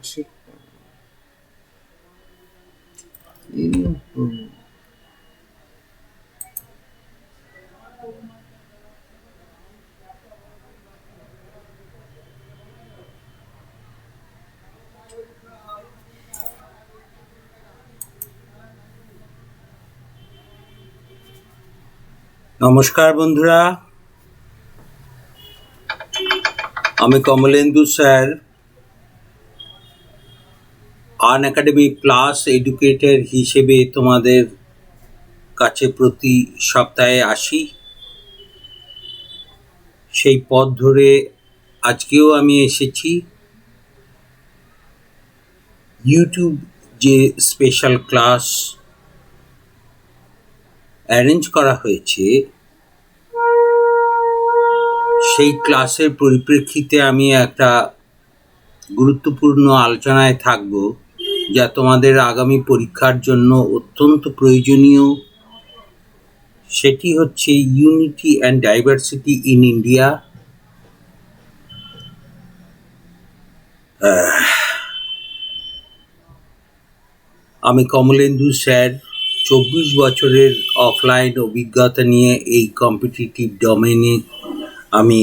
আসে। নমস্কার বন্ধুরা, আমি Kamalendu sir, Unacademy plus educator হিসেবে তোমাদের কাছে প্রতি সপ্তাহে আসি। সেই পথ ধরে আজকেও আমি এসেছি। ইউটিউব যে স্পেশাল ক্লাস অ্যারেঞ্জ করা হয়েছে, সেই ক্লাসের পরিপ্রেক্ষিতে আমি একটা গুরুত্বপূর্ণ আলোচনায় থাকব, যা তোমাদের আগামী পরীক্ষার জন্য অত্যন্ত প্রয়োজনীয়। সেটি হচ্ছে unity and diversity in India. আমি কমলেন্দু স্যার, 24 বছরের অফলাইন অভিজ্ঞতা নিয়ে এই কম্পিটিটিভ ডোমেনে আমি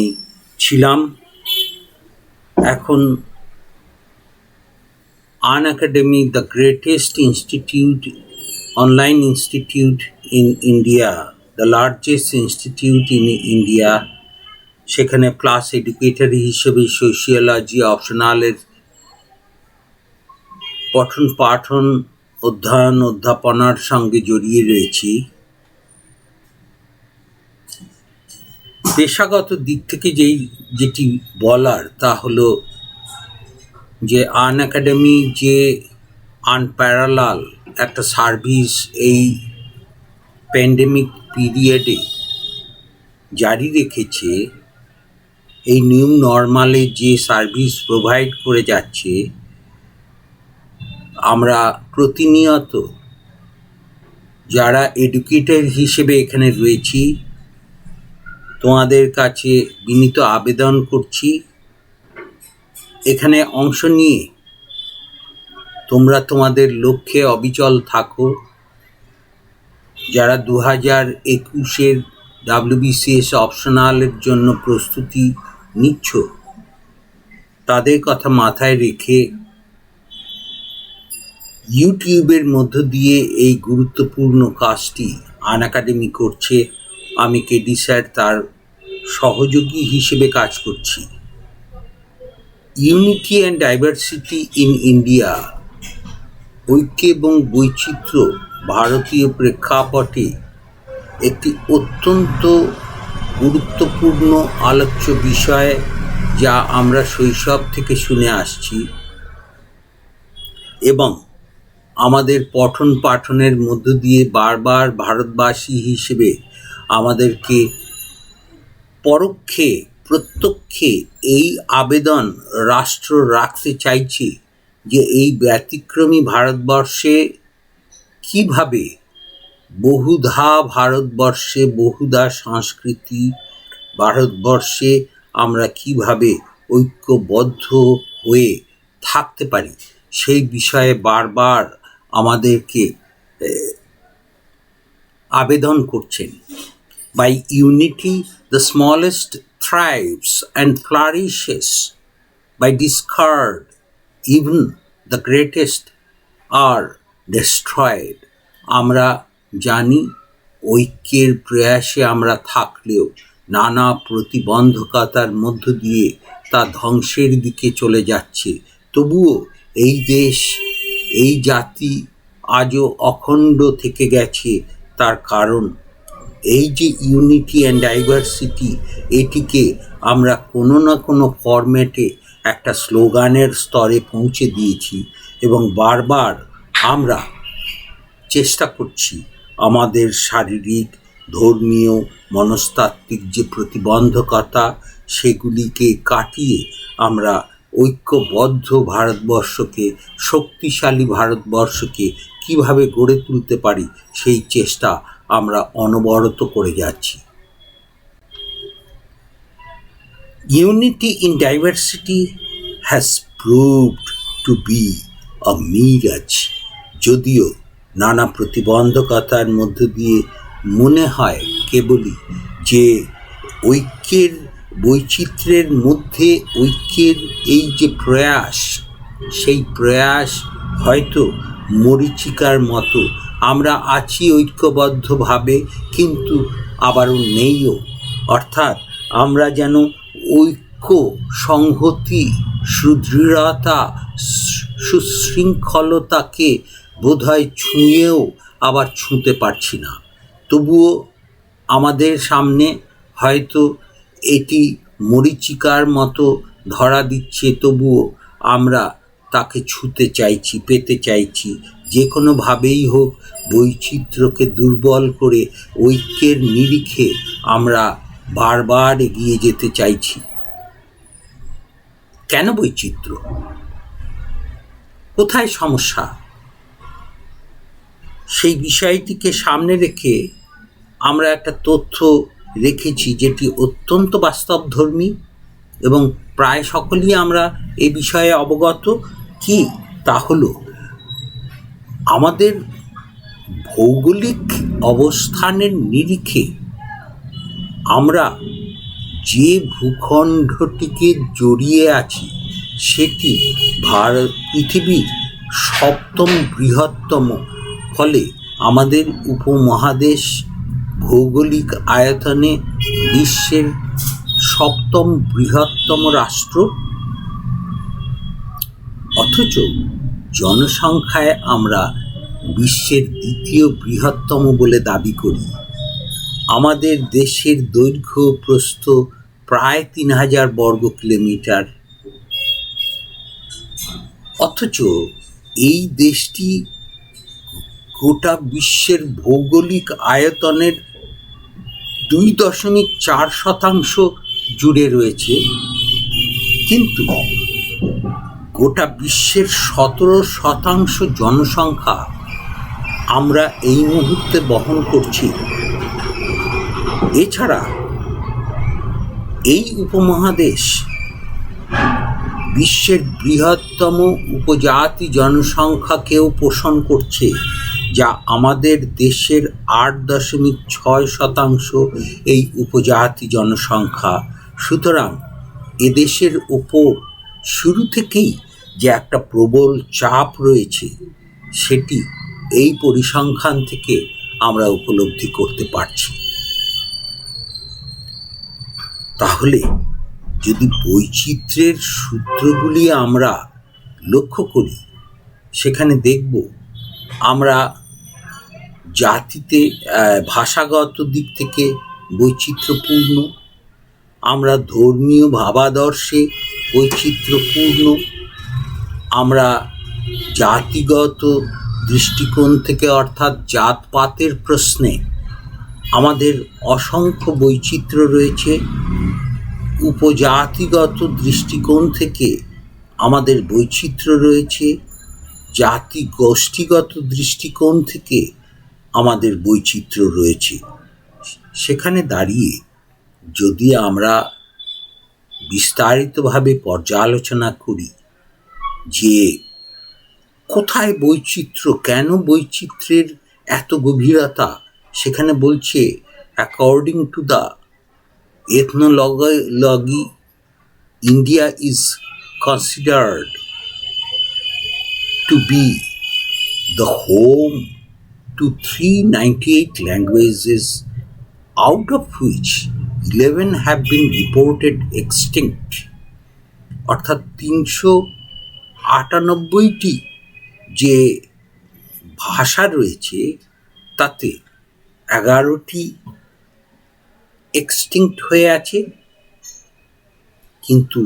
ছিলাম। এখন Unacademy, the greatest institute, online institute in India, the largest institute in India, সেখানে ক্লাস এডুকেটর হিসেবে সোশিওলজি অপশনালের পঠন পাঠন, অধ্যয়ন অধ্যাপনার সঙ্গে জড়িয়ে রয়েছি। পেশাগত দিক থেকে যেটি বলার তা হলো যে আনএকাডেমি যে আনপ্যারালাল একটা সার্ভিস এই প্যান্ডেমিক পিরিয়ডে জারি রেখেছে, এই নিউ নর্মালে যে সার্ভিস প্রোভাইড করে যাচ্ছে, আমরা প্রতিনিয়ত যারা এডুকেটর হিসেবে এখানে রয়েছি, তোমাদের কাছে বিনীত আবেদন করছি, এখানে অংশ নিয়ে তোমরা তোমাদের লক্ষ্যে অবিচল থাকো। যারা 2021-এর WBCS অপশনালের জন্য প্রস্তুতি নিচ্ছ, তাদের কথা মাথায় রেখে ইউটিউবের মধ্য দিয়ে এই গুরুত্বপূর্ণ কাজটি আনএকাডেমি করছে। আমি কেডি স্যার তার সহযোগী হিসেবে কাজ করছি। Unity and diversity in India, ঐক্য এবং বৈচিত্র্য ভারতীয় প্রেক্ষাপটে একটি অত্যন্ত গুরুত্বপূর্ণ আলোচ্য বিষয়, যা আমরা শৈশব থেকে শুনে আসছি এবং আমাদের পঠন পাঠনের মধ্য দিয়ে বারবার ভারতবাসী হিসেবে আমাদেরকে পরোক্ষে প্রত্যক্ষে এই আবেদন রাষ্ট্র রাখতে চাইছে যে এই ব্যতিক্রমী ভারতবর্ষে কিভাবে বহুধা ভারতবর্ষে, বহুধা সংস্কৃতি ভারতবর্ষে আমরা কিভাবে ঐক্যবদ্ধ হয়ে থাকতে পারি, সেই বিষয়ে বারবার আমাদেরকে আবেদন করছেন। By unity the smallest thrives and flourishes, by discord even the greatest are destroyed. আমরা জানি ঐক্যের প্রয়াসে আমরা থাকলেও নানা প্রতিবন্ধকতার মধ্য দিয়ে তা ধ্বংসের দিকে চলে যাচ্ছে। তবুও এই দেশ, এই জাতি আজও অখণ্ড থেকে গেছে। তার কারণ এই যে ইউনিটি অ্যান্ড ডাইভার্সিটি, এটিকে আমরা কোনো না কোনো ফরম্যাটে একটা স্লোগানের স্তরে পৌঁছে দিয়েছি এবং বারবার আমরা চেষ্টা করছি আমাদের শারীরিক, ধর্মীয়, মনস্তাত্ত্বিক যে প্রতিবন্ধকতা, সেগুলিকে কাটিয়ে আমরা ঐক্যবদ্ধ ভারতবর্ষকে, শক্তিশালী ভারতবর্ষকে কিভাবে গড়ে তুলতে পারি, সেই চেষ্টা আমরা অনবরত করে যাচ্ছি। Unity in diversity has proved to be a mirage. যদিও নানা প্রতিবন্ধকতার মধ্য দিয়ে মনে হয় কেবলই যে ঐক্যের বৈচিত্র্যের মধ্যে ঐক্যের এই যে প্রয়াস, সেই প্রয়াস হয়তো মরীচিকার মতো আমরা আছি ঐক্যবদ্ধভাবে, কিন্তু আবারও নেইও। অর্থাৎ আমরা যেন ঐক্য, সংহতি, সুদৃঢ়তা, সুশৃঙ্খলতাকে বোধহয় ছুঁয়েও আবার ছুঁতে পারছি না। তবুও আমাদের সামনে হয়তো এটি মরীচিকার মতো ধরা দিচ্ছে, তবুও আমরা তাকে ছুঁতে চাইছি, পেতে চাইছি। যে কোনোভাবেই হোক বৈচিত্র্যকে দুর্বল করে ঐক্যের নিরিখে আমরা বারবার এগিয়ে যেতে চাইছি। কেন বৈচিত্র্য? কোথায় সমস্যা? সেই বিষয়টিকে সামনে রেখে আমরা একটা তথ্য রেখেছি যেটি অত্যন্ত বাস্তবধর্মী এবং প্রায় সকলেই আমরা এ বিষয়ে অবগত। কি তা হলো, আমাদের ভৌগোলিক অবস্থানের নিরিখে আমরা যে ভূখণ্ডটিকে জড়িয়ে আছি সেটি পৃথিবীর 7ম বৃহত্তম। ফলে আমাদের উপমহাদেশ ভৌগোলিক আয়তনে বিশ্বের 7ম বৃহত্তম রাষ্ট্র, অথচ জনসংখ্যায় আমরা বিশ্বের 2য় বৃহত্তম বলে দাবি করি। আমাদের দেশের দৈর্ঘ্য প্রস্থ প্রায় 3000 বর্গ কিলোমিটার, অথচ এই দেশটি গোটা বিশ্বের ভৌগোলিক আয়তনের 2.4% জুড়ে রয়েছে, কিন্তু গোটা বিশ্বের 17% জনসংখ্যা আমরা এই মুহূর্তে বহন করছি। এছাড়া এই উপমহাদেশ বিশ্বের বৃহত্তম উপজাতি জনসংখ্যাকেও পোষণ করছে, যা আমাদের দেশের 8.6% এই উপজাতি জনসংখ্যা। সুতরাং এদেশের ওপর শুরু থেকেই যে একটা প্রবল চাপ রয়েছে সেটি এই পরিসংখ্যান থেকে আমরা উপলব্ধি করতে পারছি। তাহলে যদি বৈচিত্র্যের সূত্রগুলি আমরা লক্ষ্য করি, সেখানে দেখব আমরা জাতিতে ভাষাগত দিক থেকে বৈচিত্র্যপূর্ণ, আমরা ধর্মীয় ভাবাদর্শে বৈচিত্র্যপূর্ণ, আমরা জাতিগত দৃষ্টিকোণ থেকে অর্থাৎ জাতপাতের প্রশ্নে আমাদের অসংখ্য বৈচিত্র্য রয়েছে, উপজাতিগত দৃষ্টিকোণ থেকে আমাদের বৈচিত্র্য রয়েছে, জাতি গোষ্ঠীগত দৃষ্টিকোণ থেকে আমাদের বৈচিত্র্য রয়েছে। সেখানে দাঁড়িয়ে যদি আমরা বিস্তারিতভাবে পর্যালোচনা করি যে কোথায় বৈচিত্র্য, কেন বৈচিত্র্যের এত গভীরতা, সেখানে বলছে according to the ethnology, India is considered to be the home to 398 languages, out of which 11 have been reported extinct. অর্থাৎ 398টি যে ভাষা রয়েছে তাতে 11টি এক্সটিংক্ট হয়ে আছে, কিন্তু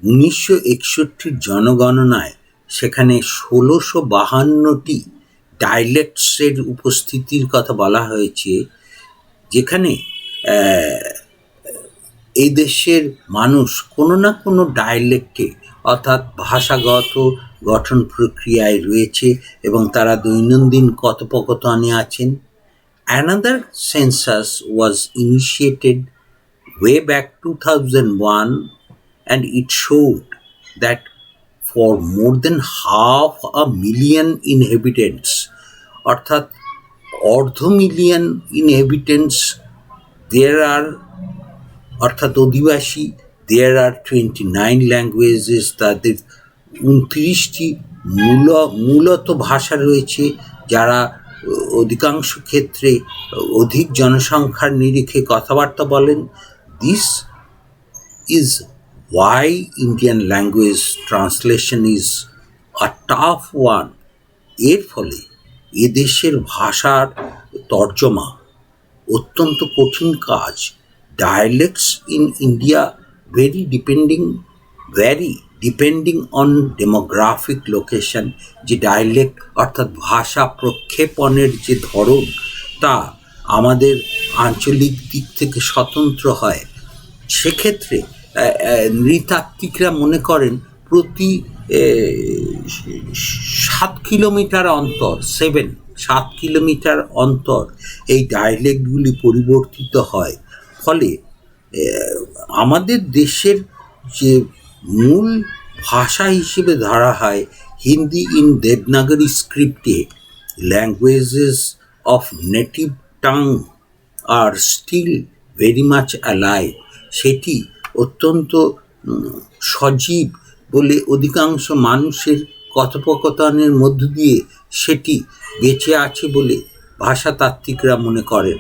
1961 জনগণনায় সেখানে 1652টি ডায়ালেক্টসের উপস্থিতির কথা বলা হয়েছে, যেখানে এই দেশের মানুষ কোনো না কোনো ডায়ালেক্টে অর্থাৎ ভাষাগত গঠন প্রক্রিয়ায় রয়েছে এবং তারা দৈনন্দিন কথোপকথনে আছেন। Another census was initiated way back 2001, and it showed that for more than 500,000 inhabitants, অর্থাৎ 250,000 inhabitants there are, অর্থাৎ অধিবাসী। there are 29 languages, তাদের 29টি মূলত ভাষা রয়েছে, যারা অধিকাংশ ক্ষেত্রে অধিক জনসংখ্যার নিরিখে কথাবার্তা বলেন। This is why Indian language translation is a tough one. এর ফলে এদেশের ভাষার তর্জমা অত্যন্ত কঠিন কাজ। Dialects in India vary depending on demographic location। যে ডায়ালেক্ট অর্থাৎ ভাষা প্রক্ষেপণের যে ধরন, তা আমাদের আঞ্চলিক দিক থেকে স্বতন্ত্র হয়। সেক্ষেত্রে নৃতাত্ত্বিকরা মনে করেন প্রতি 7 কিলোমিটার অন্তর 7 কিলোমিটার অন্তর এই ডায়ালেক্টগুলি পরিবর্তিত হয়। ফলে আমাদের দেশের যে মূল ভাষা হিসেবে ধরা হয় হিন্দি ইন দেবনাগরী স্ক্রিপ্টে, languages of native tongue are still very much alive. সেটি অত্যন্ত সজীব বলে অধিকাংশ মানুষের কথোপকথনের মধ্য দিয়ে সেটি বেঁচে আছে বলে ভাষাতাত্ত্বিকরা মনে করেন।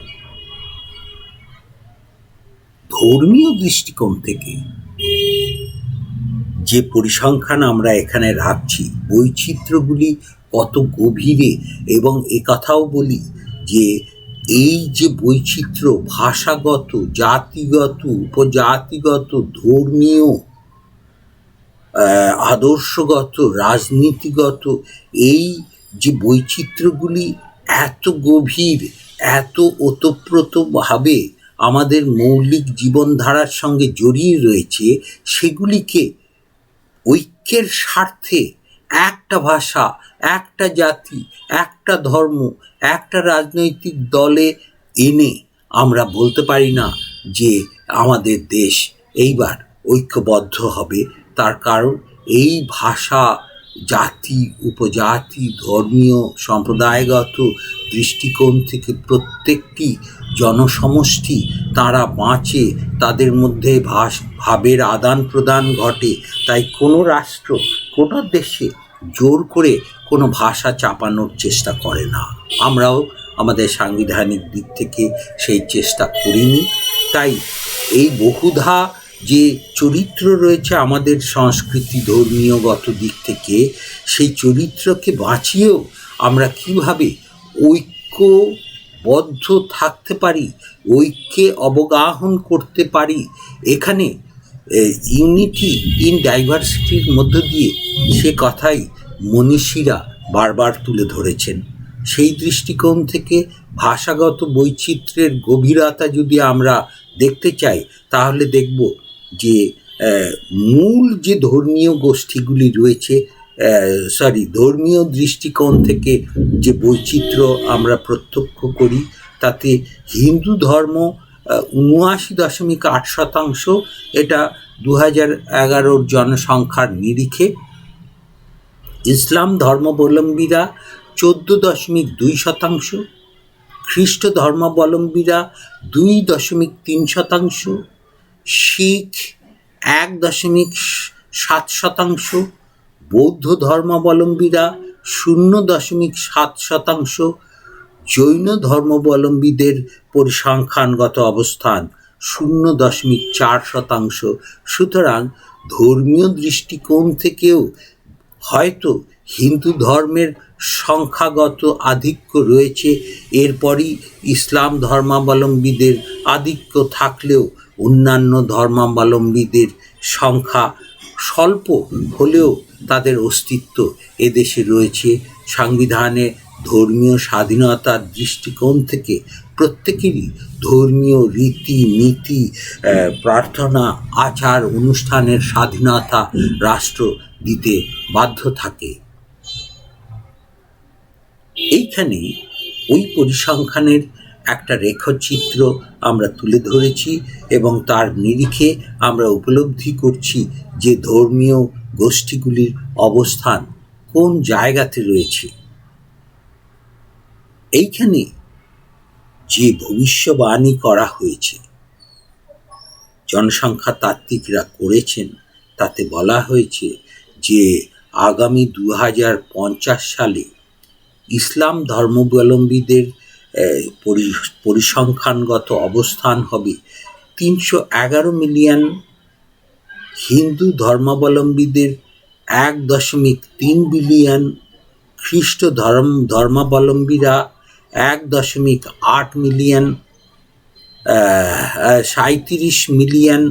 ধর্মীয় দৃষ্টিকোণ থেকে যে পরিসংখ্যান আমরা এখানে রাখছি, বৈচিত্র্যগুলি কত গভীরে, এবং একথাও বলি যে এই যে বৈচিত্র্য ভাষাগত, জাতিগত, উপজাতিগত, ধর্মীয়, আদর্শগত, রাজনীতিগত, এই যে বৈচিত্র্যগুলি এত গভীর, এত ওতপ্রোতভাবে আমাদের মৌলিক জীবনধারার সঙ্গে জড়িয়ে রয়েছে, সেগুলিকে ঐক্যের স্বার্থে একটা ভাষা, একটা জাতি, একটা ধর্ম, একটা রাজনৈতিক দলে এনে আমরা বলতে পারি না যে আমাদের দেশ এইবার ঐক্যবদ্ধ হবে। তার কারণ এই ভাষা, জাতি, উপজাতি, ধর্মীয়, সম্প্রদায়গত দৃষ্টিকোণ থেকে প্রত্যেকটি জনসমষ্টি তারা বাঁচে, তাদের মধ্যে ভাবের আদান প্রদান ঘটে। তাই কোনো রাষ্ট্র, কোনো দেশে জোর করে কোনো ভাষা চাপানোর চেষ্টা করে না। আমরাও আমাদের সাংবিধানিক দিক থেকে সেই চেষ্টা করিনি। তাই এই বহুধা যে চরিত্র রয়েছে আমাদের সংস্কৃতি ধর্মীয়গত দিক থেকে, সেই চরিত্রকে বাঁচিয়েও আমরা কিভাবে ঐক্যবদ্ধ থাকতে পারি, ঐক্যে অবগাহন করতে পারি, এখানে ইউনিটি ইন ডাইভার্সিটির মধ্য দিয়ে সে কথাই মনীষীরা বারবার তুলে ধরেছেন। সেই দৃষ্টিকোণ থেকে ভাষাগত বৈচিত্র্যের গভীরতা যদি আমরা দেখতে চাই, তাহলে দেখব যে মূল যে ধর্মীয় গোষ্ঠীগুলি রয়েছে, ধর্মীয় দৃষ্টিকোণ থেকে যে বৈচিত্র্য আমরা প্রত্যক্ষ করি, তাতে হিন্দু ধর্ম 79.8%, এটা 2011 জনসংখ্যার নিরিখে। ইসলাম ধর্মাবলম্বীরা 14.2%, খ্রিস্ট ধর্মাবলম্বীরা 2.3%, শিখ 1.7%, বৌদ্ধ ধর্মাবলম্বীরা 0.7%, জৈন ধর্মাবলম্বীদের পরিসংখ্যানগত অবস্থান 0.4%। সুতরাং ধর্মীয় দৃষ্টিকোণ থেকেও হয়তো হিন্দু ধর্মের সংখ্যাগত আধিক্য রয়েছে, এরপরই ইসলাম ধর্মাবলম্বীদের আধিক্য থাকলেও অন্যান্য ধর্মাবলম্বীদের সংখ্যা স্বল্প হলেও তাদের অস্তিত্ব এদেশে রয়েছে। সংবিধানে ধর্মীয় স্বাধীনতার দৃষ্টিকোণ থেকে প্রত্যেকেরই ধর্মীয় রীতি নীতি, প্রার্থনা, আচার অনুষ্ঠানের স্বাধীনতা রাষ্ট্র দিতে বাধ্য থাকে। এইখানে ওই পরিসংখ্যানের একটা রেখচিত্র আমরা তুলে ধরেছি এবং তার নিরিখে আমরা উপলব্ধি করছি যে ধর্মীয় গোষ্ঠীগুলির অবস্থান কোন জায়গাতে রয়েছে। এইখানে যে ভবিষ্যবাণী করা হয়েছে, জনসংখ্যা তাত্ত্বিকরা করেছেন, তাতে বলা হয়েছে যে আগামী 2050 সালে ইসলাম ধর্মাবলম্বীদের পরিসংখ্যানগত অবস্থান হবে 311 মিলিয়ন, হিন্দু ধর্মাবলম্বীদের 1.3 বিলিয়ন, খ্রিস্ট ধর্মাবলম্বীরা 1.8 মিলিয়ন, 37 মিলিয়ন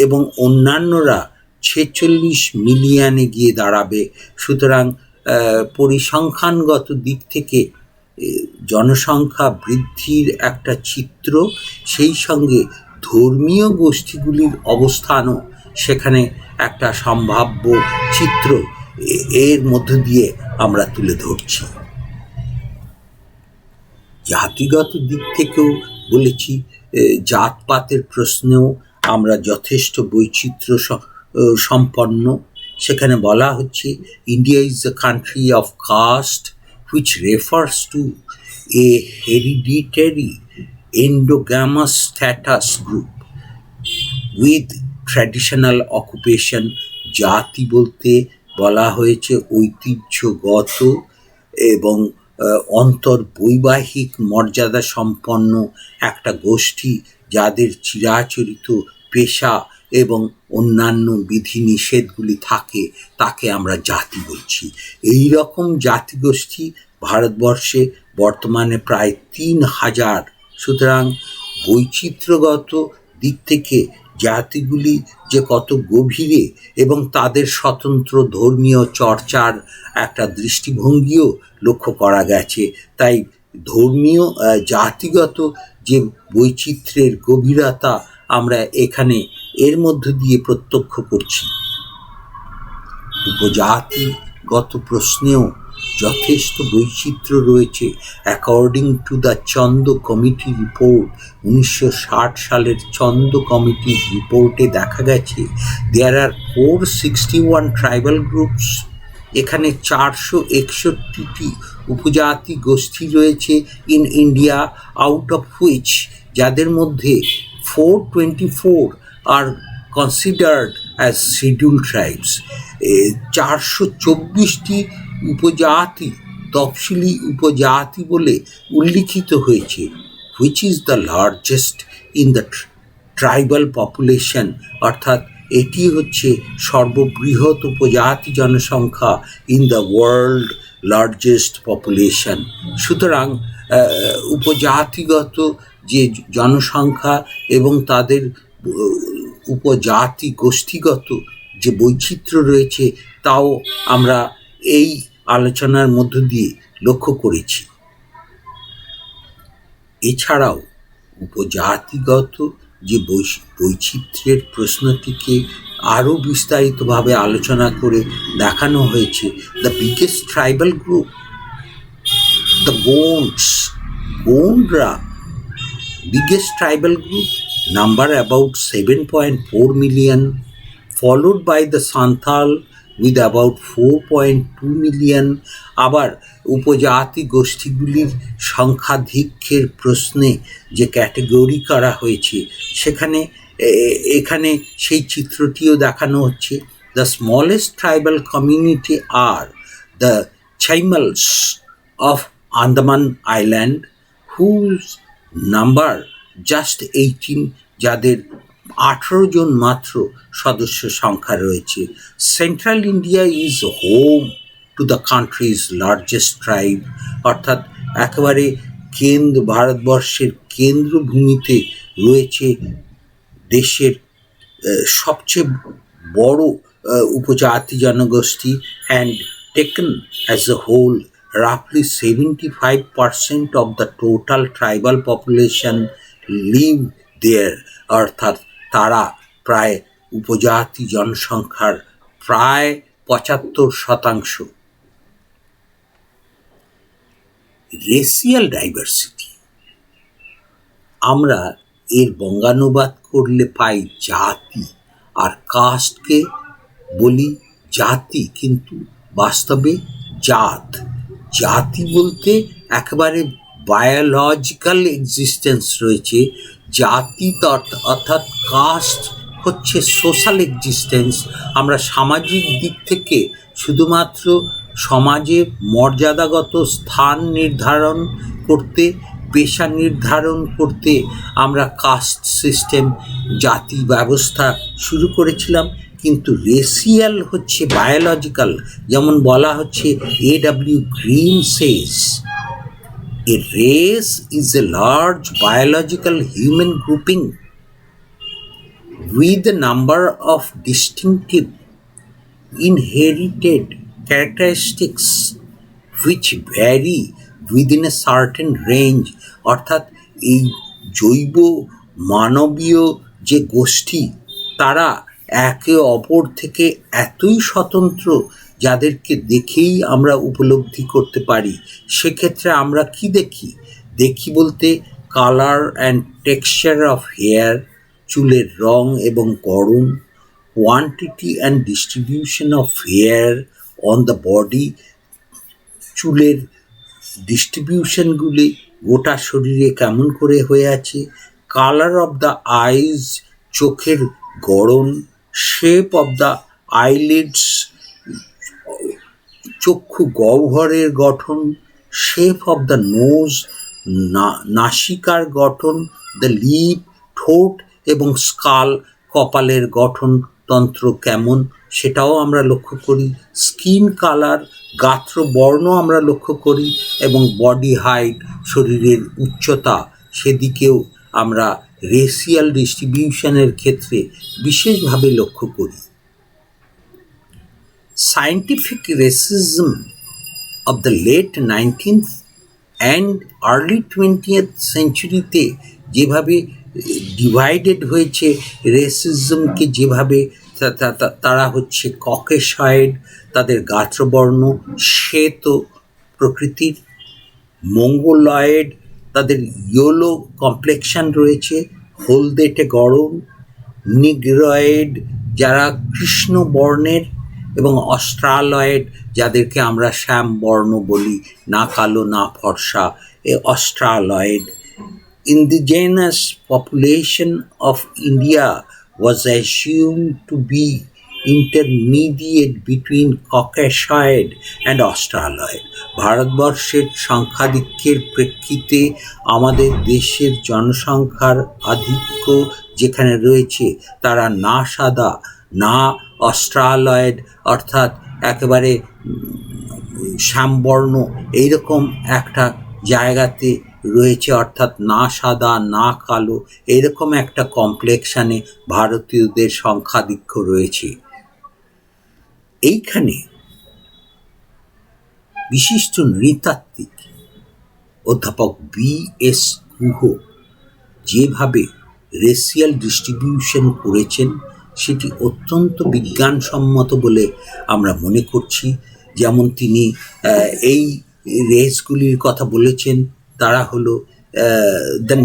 এবং অন্যান্যরা 46 মিলিয়নে গিয়ে দাঁড়াবে। সুতরাং পরিসংখ্যানগত দিক থেকে জনসংখ্যা বৃদ্ধির একটা চিত্র, সেই সঙ্গে ধর্মীয় গোষ্ঠীগুলির অবস্থানও সেখানে একটা সম্ভাব্য চিত্র এর মধ্য দিয়ে আমরা তুলে ধরছি। জাতিগত দিক থেকেও বলেছি, জাতপাতের প্রশ্নেও আমরা যথেষ্ট বৈচিত্র্য সম্পন্ন। সেখানে বলা হচ্ছে, India is the country of caste which refers to a hereditary endogamous status group with traditional occupation। জাতি বলতে বলা হয়েছে ঐতিহ্যগত এবং অন্তর্বৈবাহিক মর্যাদা সম্পন্ন একটা গোষ্ঠী, যাদের চিরাচরিত পেশা এবং অন্যান্য বিধিনিষেধগুলি থাকে, তাকে আমরা জাতি বলছি। এই রকম জাতিগোষ্ঠী ভারতবর্ষে বর্তমানে প্রায় 3000। সুতরাং বৈচিত্র্যগত দিক থেকে জাতিগুলি যে কত গভীরে, এবং তাদের স্বতন্ত্র ধর্মীয় চর্চার একটা দৃষ্টিভঙ্গিও লক্ষ্য করা গেছে। তাই ধর্মীয় জাতিগত যে বৈচিত্র্যের গভীরতা আমরা এখানে এর মধ্য দিয়ে প্রত্যক্ষ করছি। উপজাতিগত প্রশ্নেও যথেষ্ট বৈচিত্র্য রয়েছে। According to the Chanda committee report, 1960 সালের চন্দ কমিটির রিপোর্টে দেখা গেছে দেয়ার আর 461 ট্রাইবাল গ্রুপস। এখানে 461টি উপজাতি গোষ্ঠী রয়েছে in India, out of which, যাদের মধ্যে 424 are considered as scheduled tribes. 424টি উপজাতি তফসিলি উপজাতি বলে উল্লিখিত হয়েছে, which is the largest in the tribal population. অর্থাৎ এটি হচ্ছে সর্ববৃহৎ উপজাতি জনসংখ্যা in the world largest population. সুতরাং উপজাতিগত যে জনসংখ্যা এবং তাদের উপজাতি গোষ্ঠীগত যে বৈচিত্র্য রয়েছে, তাও আমরা এই আলোচনার মধ্য দিয়ে লক্ষ্য করেছি। এছাড়াও উপজাতিগত যে বৈচিত্র্যের প্রশ্নটিকে আরও বিস্তারিতভাবে আলোচনা করে দেখানো হয়েছে। The biggest tribal group, the গোন্ডরা, biggest tribal group, number about 7.4 million, followed by the Santhal with about 4.2 million। আবার উপজাতি গোষ্ঠীগুলির সংখ্যাধিক্যের প্রশ্নে যে ক্যাটেগরি করা হয়েছে, সেখানে এখানে সেই চিত্রটিও দেখানো হচ্ছে। The smallest tribal community are the Chaimals of Andaman island, whose number just 18, যাদের 18 জন মাত্র সদস্য সংখ্যা রয়েছে। Central India is home to the country's largest tribe. অর্থাৎ একেবারে ভারতবর্ষের কেন্দ্রভূমিতে রয়েছে দেশের সবচেয়ে বড় উপজাতি জনগোষ্ঠী। And taken as a whole, roughly 75% of the total tribal population live there। অর্থাৎ তারা প্রায় উপজাতি জনসংখ্যার প্রায় 75%। রেসিয়াল ডাইভার্সিটি আমরা এর বঙ্গানুবাদ করলে পাই জাতি, আর কাস্টকে বলি জাতি, কিন্তু বাস্তবে জাত। জাতি বলতে একেবারে বায়োলজিক্যাল এক্সিস্টেন্স রয়েছে। জাতি অর্থাৎ কাস্ট হচ্ছে সোশ্যাল এক্সিস্টেন্স। আমরা সামাজিক দিক থেকে শুধুমাত্র সমাজে মর্যাদাগত স্থান নির্ধারণ করতে, পেশা নির্ধারণ করতে আমরা কাস্ট সিস্টেম, জাতি ব্যবস্থা শুরু করেছিলাম। কিন্তু রেসিয়াল হচ্ছে বায়োলজিক্যাল। যেমন বলা হচ্ছে, A.W. Green Sage, a race is a large biological human grouping with a number of distinctive inherited characteristics which vary within a certain range। অর্থাৎ এই জৈব মানবীয় যে গোষ্ঠী, তারা একে অপর থেকে এতই স্বতন্ত্র যাদেরকে দেখেই আমরা উপলব্ধি করতে পারি। সেক্ষেত্রে আমরা কি দেখি বলতে colour and texture of hair, চুলের রং এবং গড়ন, quantity and distribution of hair on the body, চুলের ডিস্ট্রিবিউশনগুলি গোটা শরীরে কেমন করে হয়ে আছে, কালার অফ দ্য আইজ, চোখের গড়ন, শেপ অফ দ্য আইলিডস, চক্ষু গহ্বরের গঠন, শেপ অফ দ্য নোজ, নাসিকার গঠন, দ্য লিপ, ঠোঁট এবং স্কাল, কপালের গঠন তন্ত্র কেমন সেটাও আমরা লক্ষ্য করি। স্কিন কালার, গাত্র বর্ণ আমরা লক্ষ্য করি, এবং বডি হাইট, শরীরের উচ্চতা, সেদিকেও আমরা রেসিয়াল ডিস্ট্রিবিউশনের ক্ষেত্রে বিশেষভাবে লক্ষ্য করি। Scientific racism of the late 19th and early 20th centuryতে যেভাবে ডিভাইডেড হয়েছে, রেসিজমকে যেভাবে তারা হচ্ছে ককেশয়েড, তাদের গাত্রবর্ণ শ্বেত প্রকৃতির, মঙ্গোলয়েড, তাদের ইয়েলো কমপ্লেকশন রয়েছে, হলদেটে গড়ন, নিগ্রয়েড যারা কৃষ্ণ বর্ণের, এবং অস্ট্রালয়েড যাদেরকে আমরা শ্যাম বর্ণ বলি, না কালো না ফর্সা, এ Australoid. Indigenous population of India was assumed to be intermediate between Caucasoid and Australoid। ভারতবর্ষের সংখ্যাধিক্যের প্রেক্ষিতে আমাদের দেশের জনসংখ্যার আধিক্য যেখানে রয়েছে, তারা না সাদা না অস্ট্রালয়েড অর্থাৎ একেবারে শ্যামবর্ণ, এইরকম একটা জায়গাতে রয়েছে, অর্থাৎ না সাদা না কালো, এরকম একটা কমপ্লেক্সানে ভারতীয়দের সংখ্যাধিক্য রয়েছে। এইখানে বিশিষ্ট নৃতাত্ত্বিক অধ্যাপক B.S. গুহ যেভাবে রেসিয়াল ডিস্ট্রিবিউশন করেছেন সেটি অত্যন্ত বিজ্ঞানসম্মত বলে আমরা মনে করছি। যেমন তিনি এই রেসগুলির কথা বলেছেন, তারা হলো দ্য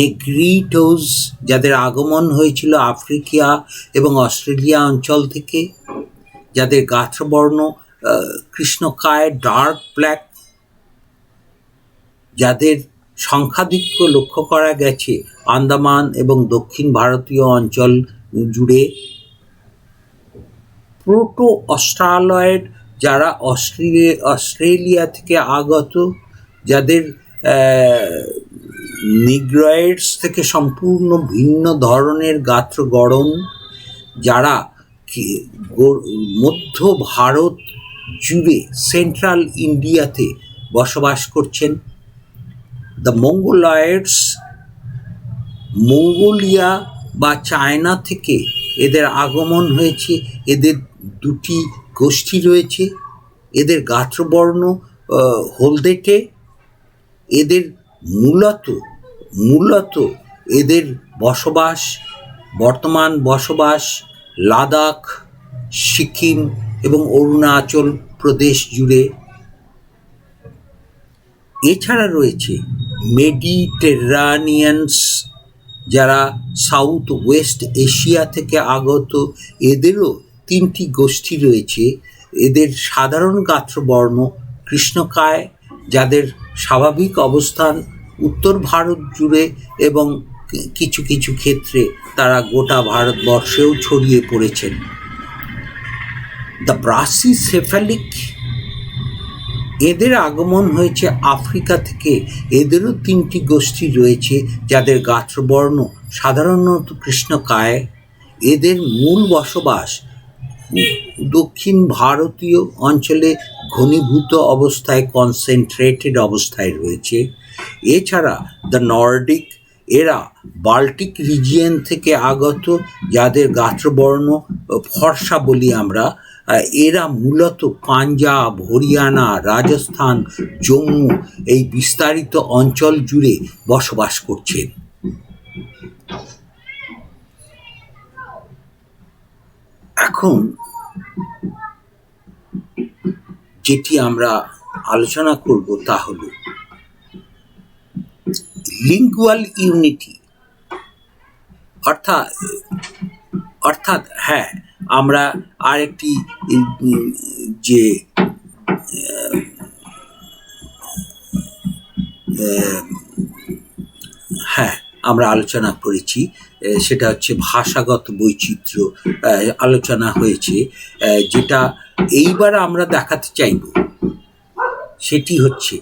নেগ্রিটোজ যাদের আগমন হয়েছিল আফ্রিকা এবং অস্ট্রেলিয়া অঞ্চল থেকে, যাদের গাত্রবর্ণ কৃষ্ণকায় ডার্ক ব্ল্যাক, যাদের সংখ্যাধিক্য লক্ষ্য করা গেছে আন্দামান এবং দক্ষিণ ভারতীয় অঞ্চল জুড়ে। প্রোটো অস্ট্রালয়েড যারা অস্ট্রেলিয়া থেকে আগত, যাদের নিগ্রয়েডস থেকে সম্পূর্ণ ভিন্ন ধরনের গাত্র গড়ন, যারা মধ্য ভারত জুড়ে সেন্ট্রাল ইন্ডিয়াতে বসবাস করছেন। দ্য মঙ্গোলয়েডস, মঙ্গোলিয়া বা চায়না থেকে এদের আগমন হয়েছে। এদের দুটি গোষ্ঠী রয়েছে, এদের গাত্রবর্ণ হলদেটে, এদের মূলত এদের বর্তমান বসবাস লাদাখ, সিকিম এবং অরুণাচল প্রদেশ জুড়ে। এছাড়া রয়েছে মেডিটেরানিয়ানস, যারা সাউথ ওয়েস্ট এশিয়া থেকে আগত, এদেরও 3টি গোষ্ঠী রয়েছে। এদের সাধারণ গাত্রবর্ণ কৃষ্ণকায়, যাদের স্বাভাবিক অবস্থান উত্তর ভারত জুড়ে এবং কিছু কিছু ক্ষেত্রে তারা গোটা ভারতবর্ষেও ছড়িয়ে পড়েছেন। দ্য ব্রাসিসেফালিক, এদের আগমন হয়েছে আফ্রিকা থেকে। এদেরও 3টি গোষ্ঠী রয়েছে, যাদের গাত্রবর্ণ সাধারণত কৃষ্ণকায়। এদের মূল বসবাস দক্ষিণ ভারতীয় অঞ্চলে ঘনীভূত অবস্থায়, কনসেন্ট্রেটেড অবস্থায় রয়েছে। এছাড়া দ্য নর্ডিক, এরা বাল্টিক রিজিয়ন থেকে আগত, যাদের গাত্রবর্ণ ফর্সা বলি আমরা। এরা মূলত পাঞ্জাব, হরিয়ানা, রাজস্থান, জম্মু এই বিস্তারিত অঞ্চল জুড়ে বসবাস করছেন। এখন যেটি আমরা আলোচনা করব তা হল লিঙ্গুয়াল ইউনিটি, অর্থাৎ হ্যাঁ, আমরা আরেকটি যে হ্যাঁ আমরা আলোচনা করেছি, সেটা হচ্ছে ভাষাগত বৈচিত্র্য আলোচনা হয়েছে। যেটা এইবার আমরা দেখাতে চাইব সেটি হচ্ছে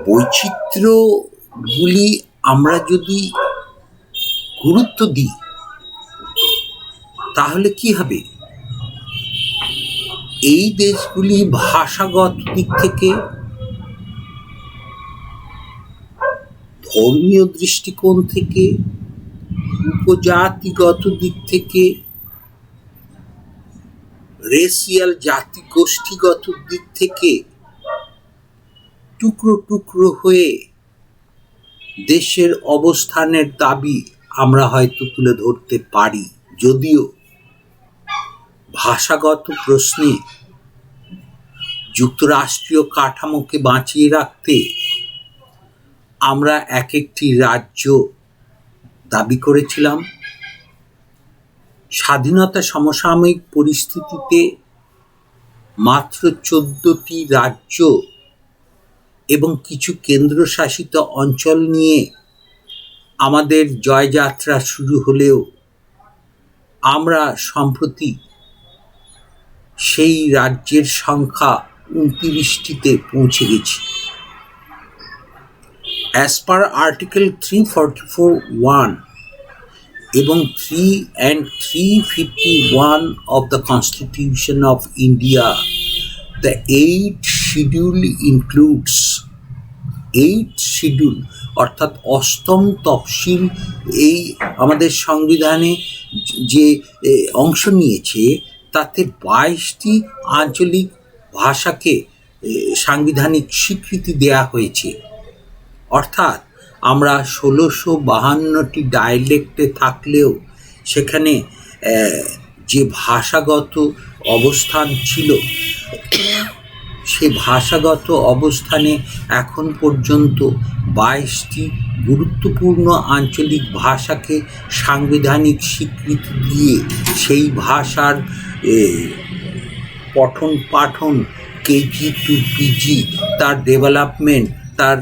বৈচিত্র্যগুলি আমরা যদি গুরুত্ব দিই তাহলে কি হবে? এই দেশগুলি ভাষাগত দিক থেকে, ধর্মীয় দৃষ্টিকোণ থেকে, উপজাতিগত দিক থেকে, রেসিয়াল জাতিগোষ্ঠীগত দিক থেকে টুকরো টুকরো হয়ে দেশের অবস্থানের দাবি আমরা হয়তো তুলে ধরতে পারি। যদিও ভাষাগত প্রশ্নে যুক্তরাষ্ট্রীয় কাঠামোকে বাঁচিয়ে রাখতে আমরা এক একটি রাজ্য দাবি করেছিলাম। স্বাধীনতা সমসাময়িক পরিস্থিতিতে মাত্র 14টি রাজ্য এবং কিছু কেন্দ্রশাসিত অঞ্চল নিয়ে আমাদের জয়যাত্রা শুরু হলেও আমরা সম্প্রতি সেই রাজ্যের সংখ্যা 29টিতে পৌঁছে গেছি। অ্যাজ পার আর্টিকেল 344(1) এবং 3 and 351 of the Constitution of India, the 8th schedule includes 8th schedule অর্থাৎ 8ম তফসিল এই আমাদের সংবিধানে যে অংশ নিয়েছে তাতে 22টি আঞ্চলিক ভাষাকে সাংবিধানিক স্বীকৃতি দেয়া হয়েছে। অর্থাৎ আমরা 1652টি ডায়ালেক্টে থাকলেও সেখানে যে ভাষাগত অবস্থান ছিল সে ভাষাগত অবস্থানে এখন পর্যন্ত 22টি গুরুত্বপূর্ণ আঞ্চলিক ভাষাকে সাংবিধানিক স্বীকৃতি দিয়ে সেই ভাষার পঠন পাঠন কেজি টু পিজি, তার ডেভেলপমেন্ট, তার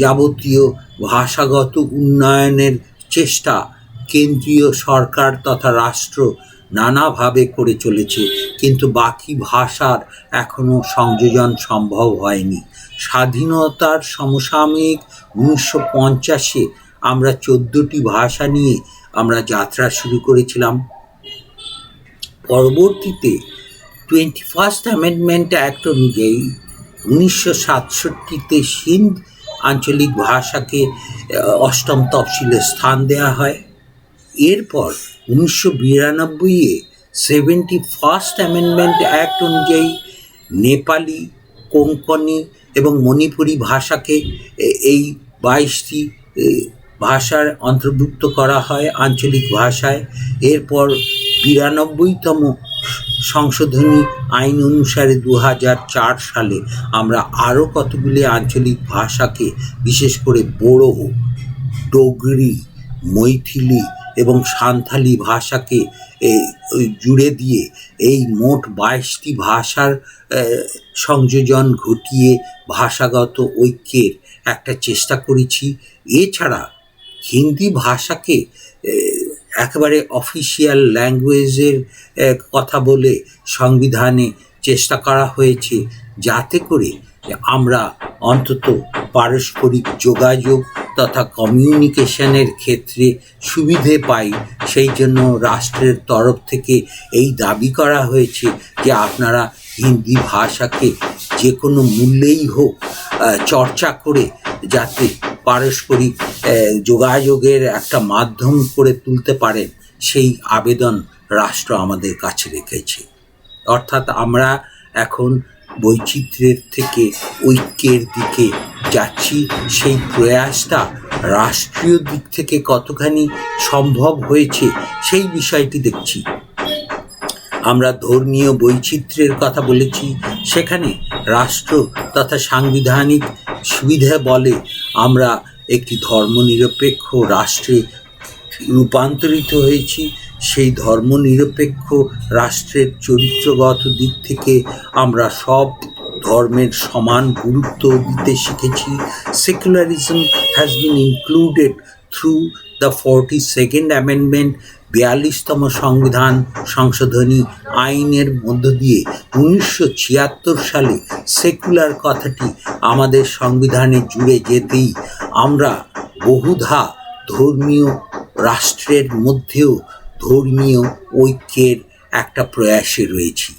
যাবতীয় ভাষাগত উন্নয়নের চেষ্টা কেন্দ্রীয় সরকার তথা রাষ্ট্র নানাভাবে করে চলেছে, কিন্তু বাকি ভাষার এখনও সংযোজন সম্ভব হয়নি। স্বাধীনতার সমসাময়িক 1950-এ আমরা 14টি ভাষা নিয়ে আমরা যাত্রা শুরু করেছিলাম। পরবর্তীতে 21st অ্যামেন্ডমেন্ট অ্যাক্ট অনুযায়ী 1967-তে সিন্ধ আঞ্চলিক ভাষাকে 8ম তফসিলে স্থান দেওয়া হয়। এরপর 1992-এ 71st অ্যামেন্ডমেন্ট অ্যাক্ট অনুযায়ী নেপালি, কোঙ্কনি এবং মণিপুরি ভাষাকে এই 22টি ভাষার অন্তর্ভুক্ত করা হয় আঞ্চলিক ভাষায়। এরপর 92তম সংশোধনী আইন অনুসারে 2004 সালে আমরা আরও কতগুলি আঞ্চলিক ভাষাকে, বিশেষ করে বোড়ো, ডোগরি, মৈথিলি এবং সাঁওতালি ভাষাকে জুড়ে দিয়ে এই মোট 22টি ভাষার সংযোজন ঘটিয়ে ভাষাগত ঐক্যের একটা চেষ্টা করেছি। এছাড়া হিন্দি ভাষাকে একেবারে অফিসিয়াল ল্যাঙ্গুয়েজের কথা বলে সংবিধানে চেষ্টা করা হয়েছে, যাতে করে আমরা অন্তত পারস্পরিক যোগাযোগ তথা কমিউনিকেশনের ক্ষেত্রে সুবিধে পাই। সেই জন্য রাষ্ট্রের তরফ থেকে এই দাবি করা হয়েছে যে আপনারা হিন্দি ভাষাকে যে কোনো মূল্যেই হোক চর্চা করে যাতে পারস্পরিক যোগাযোগের একটা মাধ্যম করে তুলতে পারেন, সেই আবেদন রাষ্ট্র আমাদের কাছে রেখেছে। অর্থাৎ আমরা এখন বৈচিত্র্যের থেকে ঐক্যের দিকে যাচ্ছি। সেই প্রয়াসটা রাষ্ট্রীয় দিক থেকে কতখানি সম্ভব হয়েছে সেই বিষয়টি দেখছি। আমরা ধর্মীয় বৈচিত্র্যের কথা বলেছি, সেখানে রাষ্ট্র তথা সাংবিধানিক সুবিধা বলে আমরা একটি ধর্মনিরপেক্ষ রাষ্ট্রে রূপান্তরিত হয়েছি। সেই ধর্মনিরপেক্ষ রাষ্ট্রের চরিত্রগত দিক থেকে আমরা সব ধর্মের সমান গুরুত্ব দিতে শিখেছি। Secularism has been included through the 42nd amendment, 42তম সংবিধান সংশোধনী আইনের মধ্য দিয়ে 1976 সালে সেকুলার কথাটি আমাদের সংবিধানে জুড়ে যেতেই আমরা বহুধা ধর্মীয় রাষ্ট্রের মধ্যেও ধর্মীয় ঐক্যের একটা প্রয়াসে রয়েছি।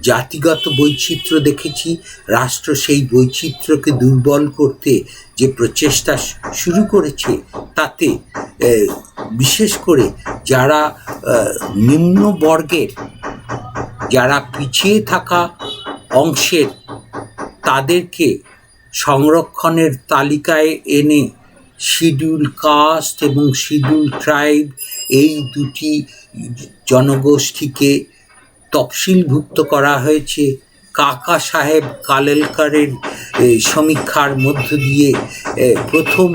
জাতিগত বৈচিত্র্য দেখেছি, রাষ্ট্র সেই বৈচিত্র্যকে দুর্বল করতে যে প্রচেষ্টা শুরু করেছে তাতে বিশেষ করে যারা নিম্ন বর্গের, যারা পিছিয়ে থাকা অংশের, তাদেরকে সংরক্ষণের তালিকায় এনে শিডিউল কাস্ট এবং শিডিউল ট্রাইব এই দুটি জনগোষ্ঠীকে তফসিলভুক্ত করা হয়েছে। কাকা সাহেব কালেলকারের সমীক্ষার মধ্য দিয়ে প্রথম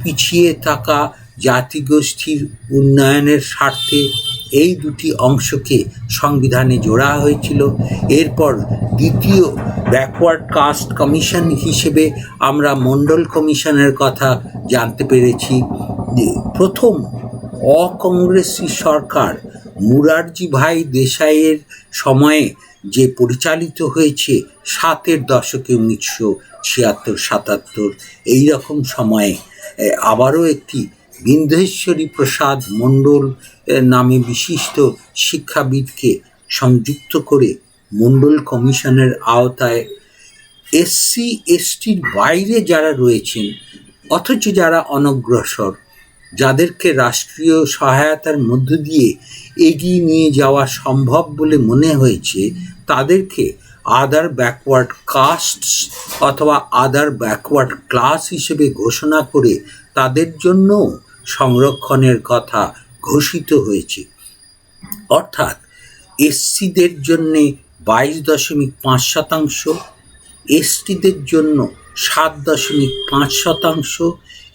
পিছিয়ে থাকা জাতিগোষ্ঠীর উন্নয়নের স্বার্থে এই দুটি অংশকে সংবিধানে জোড়া হয়েছিল। এরপর দ্বিতীয় ব্যাকওয়ার্ড কাস্ট কমিশন হিসেবে আমরা মণ্ডল কমিশনের কথা জানতে পেরেছি। প্রথম অকংগ্রেসি সরকার মুরারজি ভাই দেশাইয়ের সময়ে যে পরিচালিত হয়েছে 7-এর দশকে, 1976-77 এইরকম সময়ে আবারও একটি বিন্ধেশ্বরী প্রসাদ মণ্ডল নামে বিশিষ্ট শিক্ষাবিদকে সংযুক্ত করে মণ্ডল কমিশনের আওতায় এসসি এসটির বাইরে যারা রয়েছেন অথচ যারা অনগ্রসর, যাদেরকে রাষ্ট্রীয় সহায়তার মধ্য দিয়ে এগিয়ে নিয়ে যাওয়া সম্ভব বলে মনে হয়েছে, তাদেরকে আদার ব্যাকওয়ার্ড কাস্টস অথবা আদার ব্যাকওয়ার্ড ক্লাস হিসেবে ঘোষণা করে তাদের জন্য সংরক্ষণের কথা ঘোষিত হয়েছে। অর্থাৎ এসসিদের জন্যে 22.5%, এসটিদের জন্য 7.5%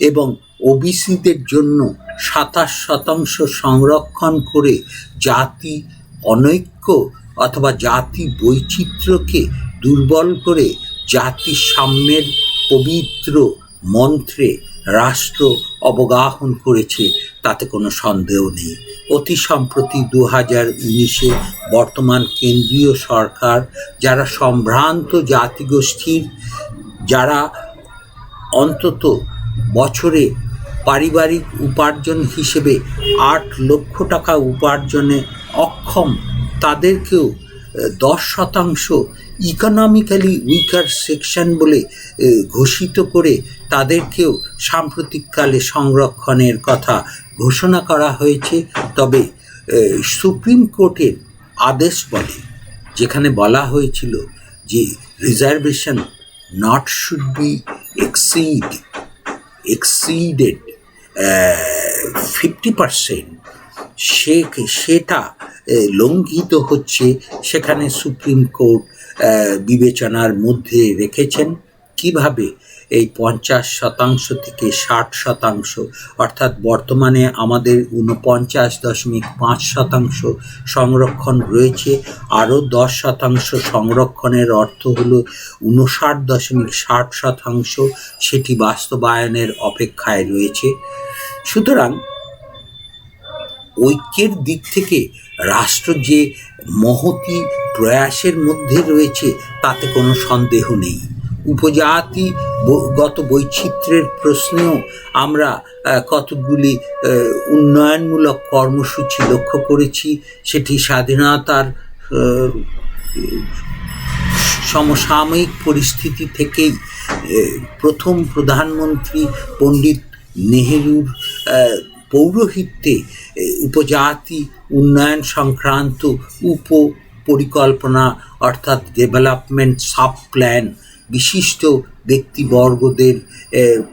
এবং ওবিসিদের জন্য 27% সংরক্ষণ করে জাতি অনৈক্য অথবা জাতি বৈচিত্র্যকে দুর্বল করে জাতি সাম্যের পবিত্র মন্ত্রে রাষ্ট্র অবগাহন করেছে, তাতে কোনো সন্দেহ নেই। অতি সম্প্রতি 2019-এ বর্তমান কেন্দ্রীয় সরকার যারা সম্ভ্রান্ত জাতিগোষ্ঠীর, যারা অন্তত বছরে পারিবারিক উপার্জন হিসেবে 8 লক্ষ টাকা উপার্জনে অক্ষম, তাদেরকেও 10% ইকোনমিক্যালি উইকার সেকশন বলে ঘোষিত করে তাদেরকেও সাম্প্রতিককালে সংরক্ষণের কথা ঘোষণা করা হয়েছে। তবে সুপ্রিম কোর্টের আদেশ বলে, যেখানে বলা হয়েছিল যে reservation not should be exceeded 50%, সেটা লঙ্ঘিত হচ্ছে, সেখানে সুপ্রিম কোর্ট বিবেচনার মধ্যে রেখেছেন কিভাবে এই 50% থেকে 60%, অর্থাৎ বর্তমানে আমাদের 49.5% সংরক্ষণ রয়েছে, আরও 10% সংরক্ষণের অর্থ হলো 59.60%, সেটি বাস্তবায়নের অপেক্ষায় রয়েছে। সুতরাং ঐক্যের দিক থেকে রাষ্ট্র যে মহতি প্রয়াসের মধ্যে রয়েছে তাতে কোনো সন্দেহ নেই। উপজাতিগত বৈচিত্র্যের প্রশ্নেও আমরা কতগুলি উন্নয়নমূলক কর্মসূচি লক্ষ্য করেছি, সেটি স্বাধীনতার সমসাময়িক পরিস্থিতি থেকেই প্রথম প্রধানমন্ত্রী পণ্ডিত নেহেরুর পৌরোহিত্যে উপজাতি উন্নয়ন সংক্রান্ত পরিকল্পনা অর্থাৎ ডেভেলপমেন্ট সাব প্ল্যান বিশিষ্ট ব্যক্তিবর্গদের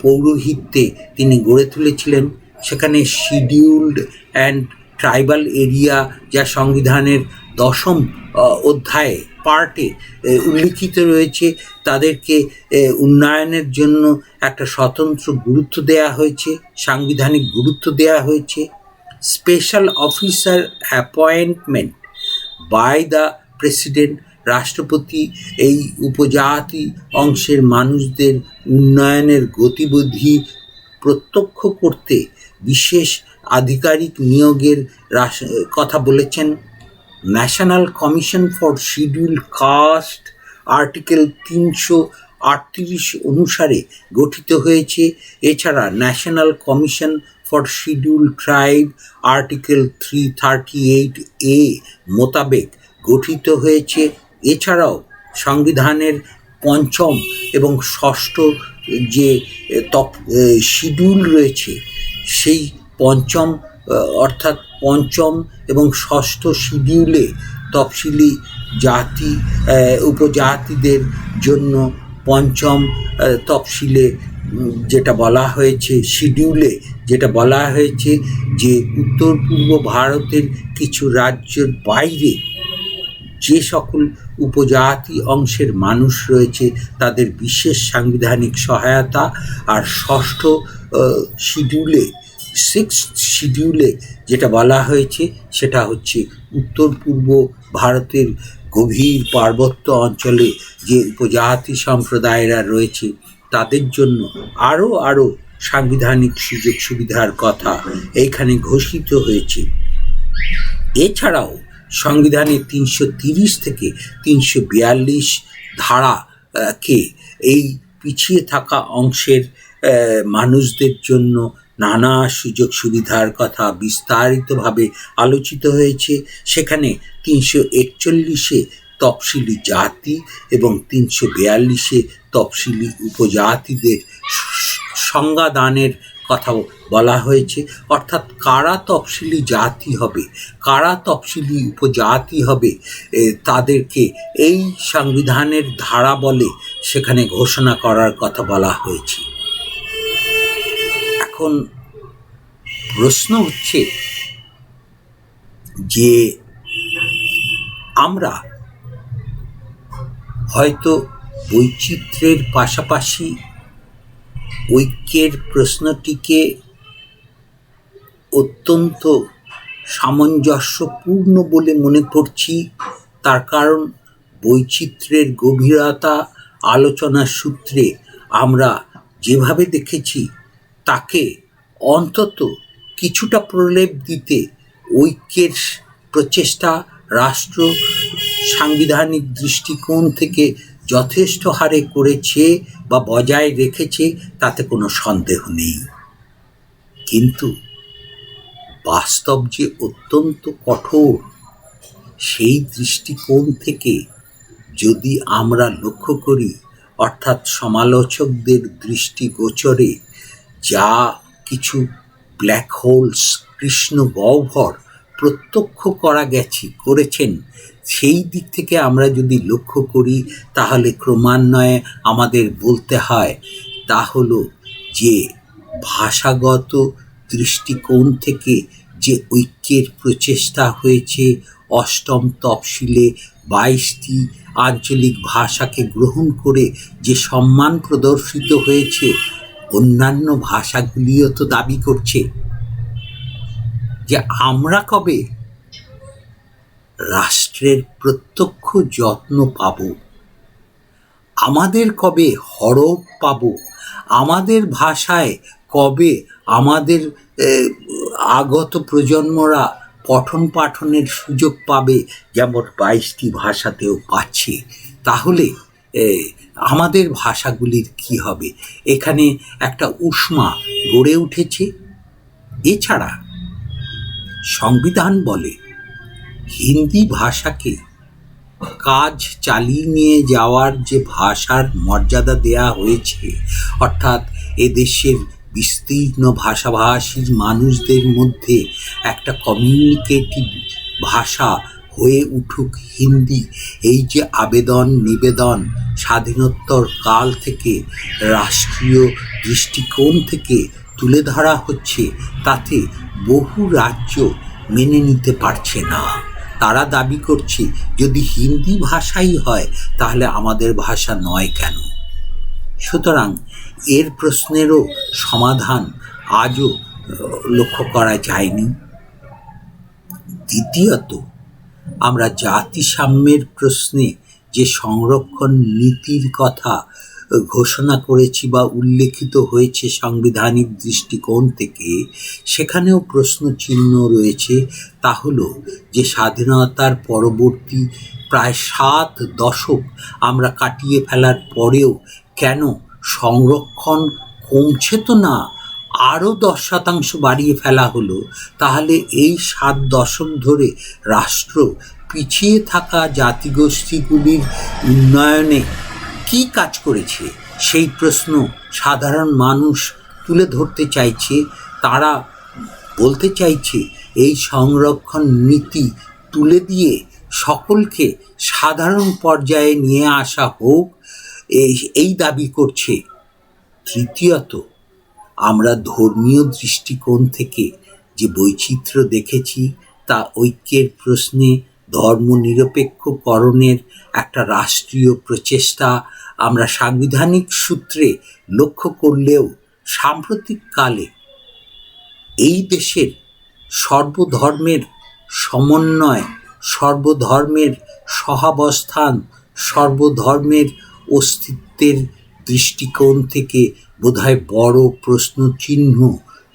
পৌরোহিত্যে তিনি গড়ে তুলেছিলেন। সেখানে শিডিউলড অ্যান্ড ট্রাইবাল এরিয়া, যা সংবিধানের 10ম অধ্যায়ে পার্টে উল্লিখিত রয়েছে, তাদেরকে উন্নয়নের জন্য একটা স্বতন্ত্র গুরুত্ব দেওয়া হয়েছে, সাংবিধানিক গুরুত্ব দেওয়া হয়েছে। Special officer appointment by the president, রাষ্ট্রপতি এই উপজাতি অংশের মানুষদের উন্নয়নের গতিবিধি প্রত্যক্ষ করতে বিশেষ আধিকারিক নিয়োগের কথা বলেছেন। National Commission for Schedule Caste article 338 অনুসারে গঠিত হয়েছে। এছাড়া National Commission for Schedule Tribe article 338A মোতাবেক গঠিত হয়েছে। এছাড়াও সংবিধানের 5ম এবং 6ষ্ঠ যে শিডিউল রয়েছে, সেই 5ম অর্থাৎ 5ম এবং 6ষ্ঠ শিডিউলে তফসিলি জাতি উপজাতিদের জন্য 5ম তফসিলে যেটা বলা হয়েছে, শিডিউলে যেটা বলা হয়েছে যে উত্তর পূর্ব ভারতের কিছু রাজ্যের বাইরে যে সকল উপজাতি অংশের মানুষ রয়েছে তাদের বিশেষ সাংবিধানিক সহায়তা। আর 6ষ্ঠ শিডিউলে 6th শিডিউলে যেটা বলা হয়েছে সেটা হচ্ছে উত্তর পূর্ব ভারতের গভীর পার্বত্য অঞ্চলে যে উপজাতি সম্প্রদায়েরা রয়েছে তাদের জন্য আরও সাংবিধানিক সুযোগ সুবিধার কথা এইখানে ঘোষিত হয়েছে। এছাড়াও সংবিধানের 330 থেকে 342 ধারাকে এই পিছিয়ে থাকা অংশের মানুষদের জন্য নানা সুযোগ সুবিধার কথা বিস্তারিতভাবে আলোচিত হয়েছে। সেখানে 341-এ তফসিলি জাতি এবং 342-এ তফসিলি উপজাতিদের সংজ্ঞাদানের কথা বলা হয়েছে, অর্থাৎ কারা তফসিলি জাতি হবে, কারা তফসিলি উপজাতি হবে, তাদেরকে এই সংবিধানের ধারা বলে সেখানে ঘোষণা করার কথা বলা হয়েছে। এখন প্রশ্ন হচ্ছে যে আমরা হয়তো বৈচিত্র্যের পাশাপাশি ঐক্যের প্রশ্নটিকে অত্যন্ত সামঞ্জস্যপূর্ণ বলে মনে করছি। তার কারণ বৈচিত্র্যের গভীরতা আলোচনার সূত্রে আমরা যেভাবে দেখেছি তাকে অন্তত কিছুটা প্রলেপ দিতে ঐক্যের প্রচেষ্টা রাষ্ট্র সাংবিধানিক দৃষ্টিকোণ থেকে যথেষ্ট হারে করেছে বা বজায় রেখেছে, তাতে কোনো সন্দেহ নেই। কিন্তু বাস্তব যে অত্যন্ত কঠোর, সেই দৃষ্টিকোণ থেকে যদি আমরা লক্ষ্য করি, অর্থাৎ সমালোচকদের দৃষ্টিগোচরে যা কিছু ব্ল্যাক হোলস কৃষ্ণ গহ্বর প্রত্যক্ষ করেছেন, সেই দিক থেকে আমরা যদি লক্ষ্য করি তাহলে ক্রমান্বয়ে আমাদের বলতে হয় তা হলো যে ভাষাগত দৃষ্টিকোণ থেকে যে ঐক্যের প্রচেষ্টা হয়েছে, অষ্টম তফসিলে 22টি আঞ্চলিক ভাষাকে গ্রহণ করে যে সম্মান প্রদর্শিত হয়েছে, অন্যান্য ভাষাগুলিও তো দাবি করছে যে আমরা কবে রাষ্ট্রের প্রত্যক্ষ যত্ন পাব, আমাদের কবে হরপ পাব, আমাদের ভাষায় কবে আমাদের আগত প্রজন্মরা পঠন পাঠনের সুযোগ পাবে, যেমন 22টি ভাষাতেও পাচ্ছে। তাহলে আমাদের ভাষাগুলির কি হবে? এখানে একটা উষ্মা গড়ে উঠেছে। এছাড়া সংবিধান বলে হিন্দি ভাষাকে কাজ চালিয়ে নিয়ে যাওয়ার যে ভাষার মর্যাদা দেয়া হয়েছে, অর্থাৎ এদেশের বিস্তীর্ণ ভাষাভাষীর মানুষদের মধ্যে একটা কমিউনিকেটিভ ভাষা হয়ে উঠুক হিন্দি, এই যে আবেদন নিবেদন স্বাধীনোত্তর কাল থেকে রাষ্ট্রীয় দৃষ্টিকোণ থেকে তুলে ধরা হচ্ছে, তাতে বহু রাজ্য মেনে নিতে পারছে না। তারা দাবি করছে যদি হিন্দি ভাষাই হয় তাহলে আমাদের ভাষা নয় কেন? সুতরাং এর প্রশ্নেরও সমাধান আজও লক্ষ্য করা যায়নি। দ্বিতীয়ত, আমরা জাতিসাম্যের প্রশ্নে যে সংরক্ষণ নীতির কথা ঘোষণা করেছি বা উল্লেখিত হয়েছে সাংবিধানিক দৃষ্টিকোণ থেকে, সেখানেও প্রশ্ন চিহ্ন রয়েছে। তা হলো যে স্বাধীনতার পরবর্তী প্রায় 7 দশক আমরা কাটিয়ে ফেলার পরেও কেন সংরক্ষণ কমছে তো না, আরও 10% বাড়িয়ে ফেলা হলো? তাহলে এই 7 দশক ধরে রাষ্ট্র পিছিয়ে থাকা জাতিগোষ্ঠীগুলির উন্নয়নে কি কাজ করেছে, সেই প্রশ্ন সাধারণ মানুষ তুলে ধরতে চাইছে। তারা বলতে চাইছে এই সংরক্ষণ নীতি তুলে দিয়ে সকলকে সাধারণ পর্যায়ে নিয়ে আসা হোক, এই দাবি করছে। তৃতীয়ত, আমরা ধর্মীয় দৃষ্টিকোণ থেকে যে বৈচিত্র্য দেখেছি, তা ঐক্যের প্রশ্নে ধর্মনিরপেক্ষকরণের একটা রাষ্ট্রীয় প্রচেষ্টা আমরা সাংবিধানিক সূত্রে লক্ষ্য করলেও সাম্প্রতিককালে এই দেশের সর্বধর্মের সমন্বয়, সর্বধর্মের সহাবস্থান, সর্বধর্মের অস্তিত্বের দৃষ্টিকোণ থেকে বোধহয় বড় প্রশ্নচিহ্ন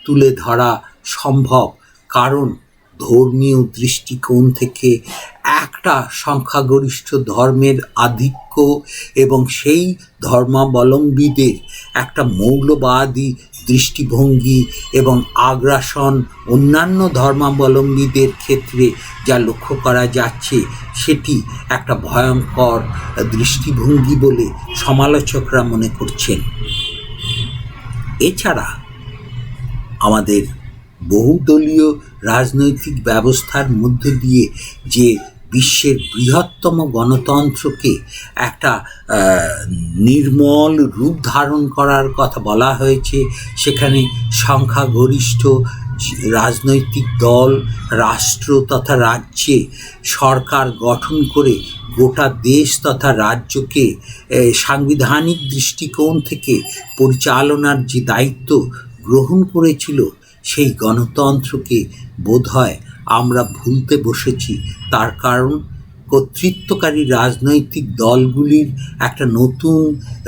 তুলে ধরা সম্ভব। কারণ ধর্মীয় দৃষ্টিকোণ থেকে একটা সংখ্যাগরিষ্ঠ ধর্মের আধিক্য এবং সেই ধর্মাবলম্বীদের একটা মৌলবাদী দৃষ্টিভঙ্গি এবং আগ্রাসন অন্যান্য ধর্মাবলম্বীদের ক্ষেত্রে যা লক্ষ্য করা যাচ্ছে, সেটি একটা ভয়ঙ্কর দৃষ্টিভঙ্গি বলে সমালোচকরা মনে করছেন। এছাড়া আমাদের বহুদলীয় রাজনৈতিক ব্যবস্থার মধ্য দিয়ে যে বিশ্বের বৃহত্তম গণতন্ত্রকে একটা নির্মল রূপ ধারণ করার কথা বলা হয়েছে, সেখানে সংখ্যাগরিষ্ঠ রাজনৈতিক দল রাষ্ট্র তথা রাজ্যে সরকার গঠন করে গোটা দেশ তথা রাজ্যকে সাংবিধানিক দৃষ্টিকোণ থেকে পরিচালনার যে দায়িত্ব গ্রহণ করেছিল, সেই গণতন্ত্রকে বোধহয় আমরা ভুলতে বসেছি। তার কারণ কর্তৃত্বকারী রাজনৈতিক দলগুলির একটা নতুন